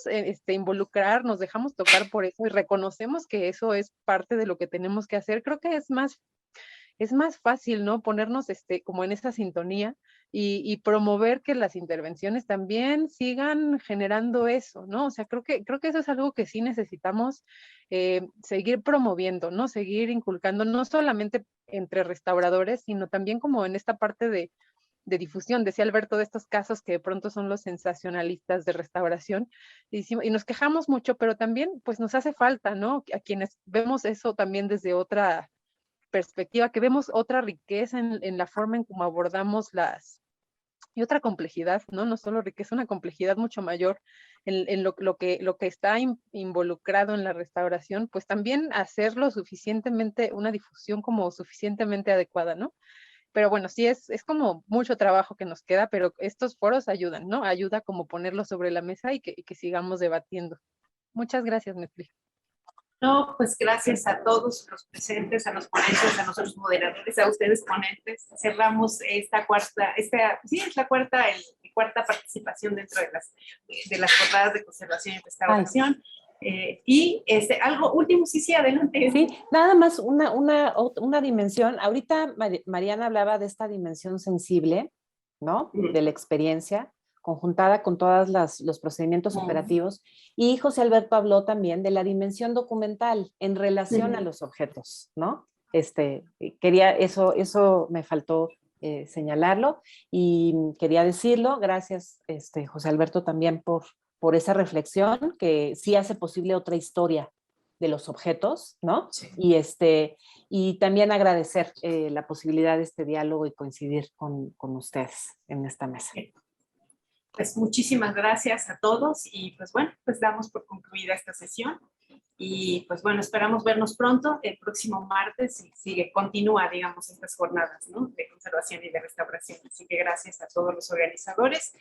[SPEAKER 4] involucrar, nos dejamos tocar por eso y reconocemos que eso es parte de lo que tenemos que hacer, creo que es más fácil, ¿no? Ponernos como en esa sintonía y promover que las intervenciones también sigan generando eso, ¿no? O sea, creo que eso es algo que sí necesitamos seguir promoviendo, ¿no? Seguir inculcando, no solamente entre restauradores, sino también como en esta parte de de difusión. Decía Alberto de estos casos que de pronto son los sensacionalistas de restauración y nos quejamos mucho, pero también pues nos hace falta, ¿no? A quienes vemos eso también desde otra perspectiva, que vemos otra riqueza en la forma en cómo abordamos y otra complejidad, ¿no? No solo riqueza, una complejidad mucho mayor en lo que está involucrado en la restauración, pues también hacerlo suficientemente, una difusión como suficientemente adecuada, ¿no? Pero bueno, sí es como mucho trabajo que nos queda, pero estos foros ayudan, ¿no? Ayuda como ponerlo sobre la mesa y que sigamos debatiendo. Muchas gracias, Netflix.
[SPEAKER 3] No, pues gracias a todos los presentes, a los ponentes, a nosotros moderadores, a ustedes ponentes. Cerramos esta cuarta, sí, es la cuarta participación dentro de las jornadas de conservación y restauración. Y algo último, sí, adelante.
[SPEAKER 2] Sí, nada más una dimensión. Ahorita Mariana hablaba de esta dimensión sensible, ¿no? De la experiencia, conjuntada con todos los procedimientos operativos. Y José Alberto habló también de la dimensión documental en relación a los objetos, ¿no? Eso me faltó señalarlo y quería decirlo. Gracias, José Alberto, también por esa reflexión que sí hace posible otra historia de los objetos, ¿no? Sí. Y también agradecer la posibilidad de este diálogo y coincidir con ustedes en esta mesa.
[SPEAKER 3] Pues muchísimas gracias a todos y pues bueno, pues damos por concluida esta sesión y pues bueno, esperamos vernos pronto el próximo martes y continúa, digamos, estas jornadas, ¿no? De conservación y de restauración. Así que gracias a todos los organizadores.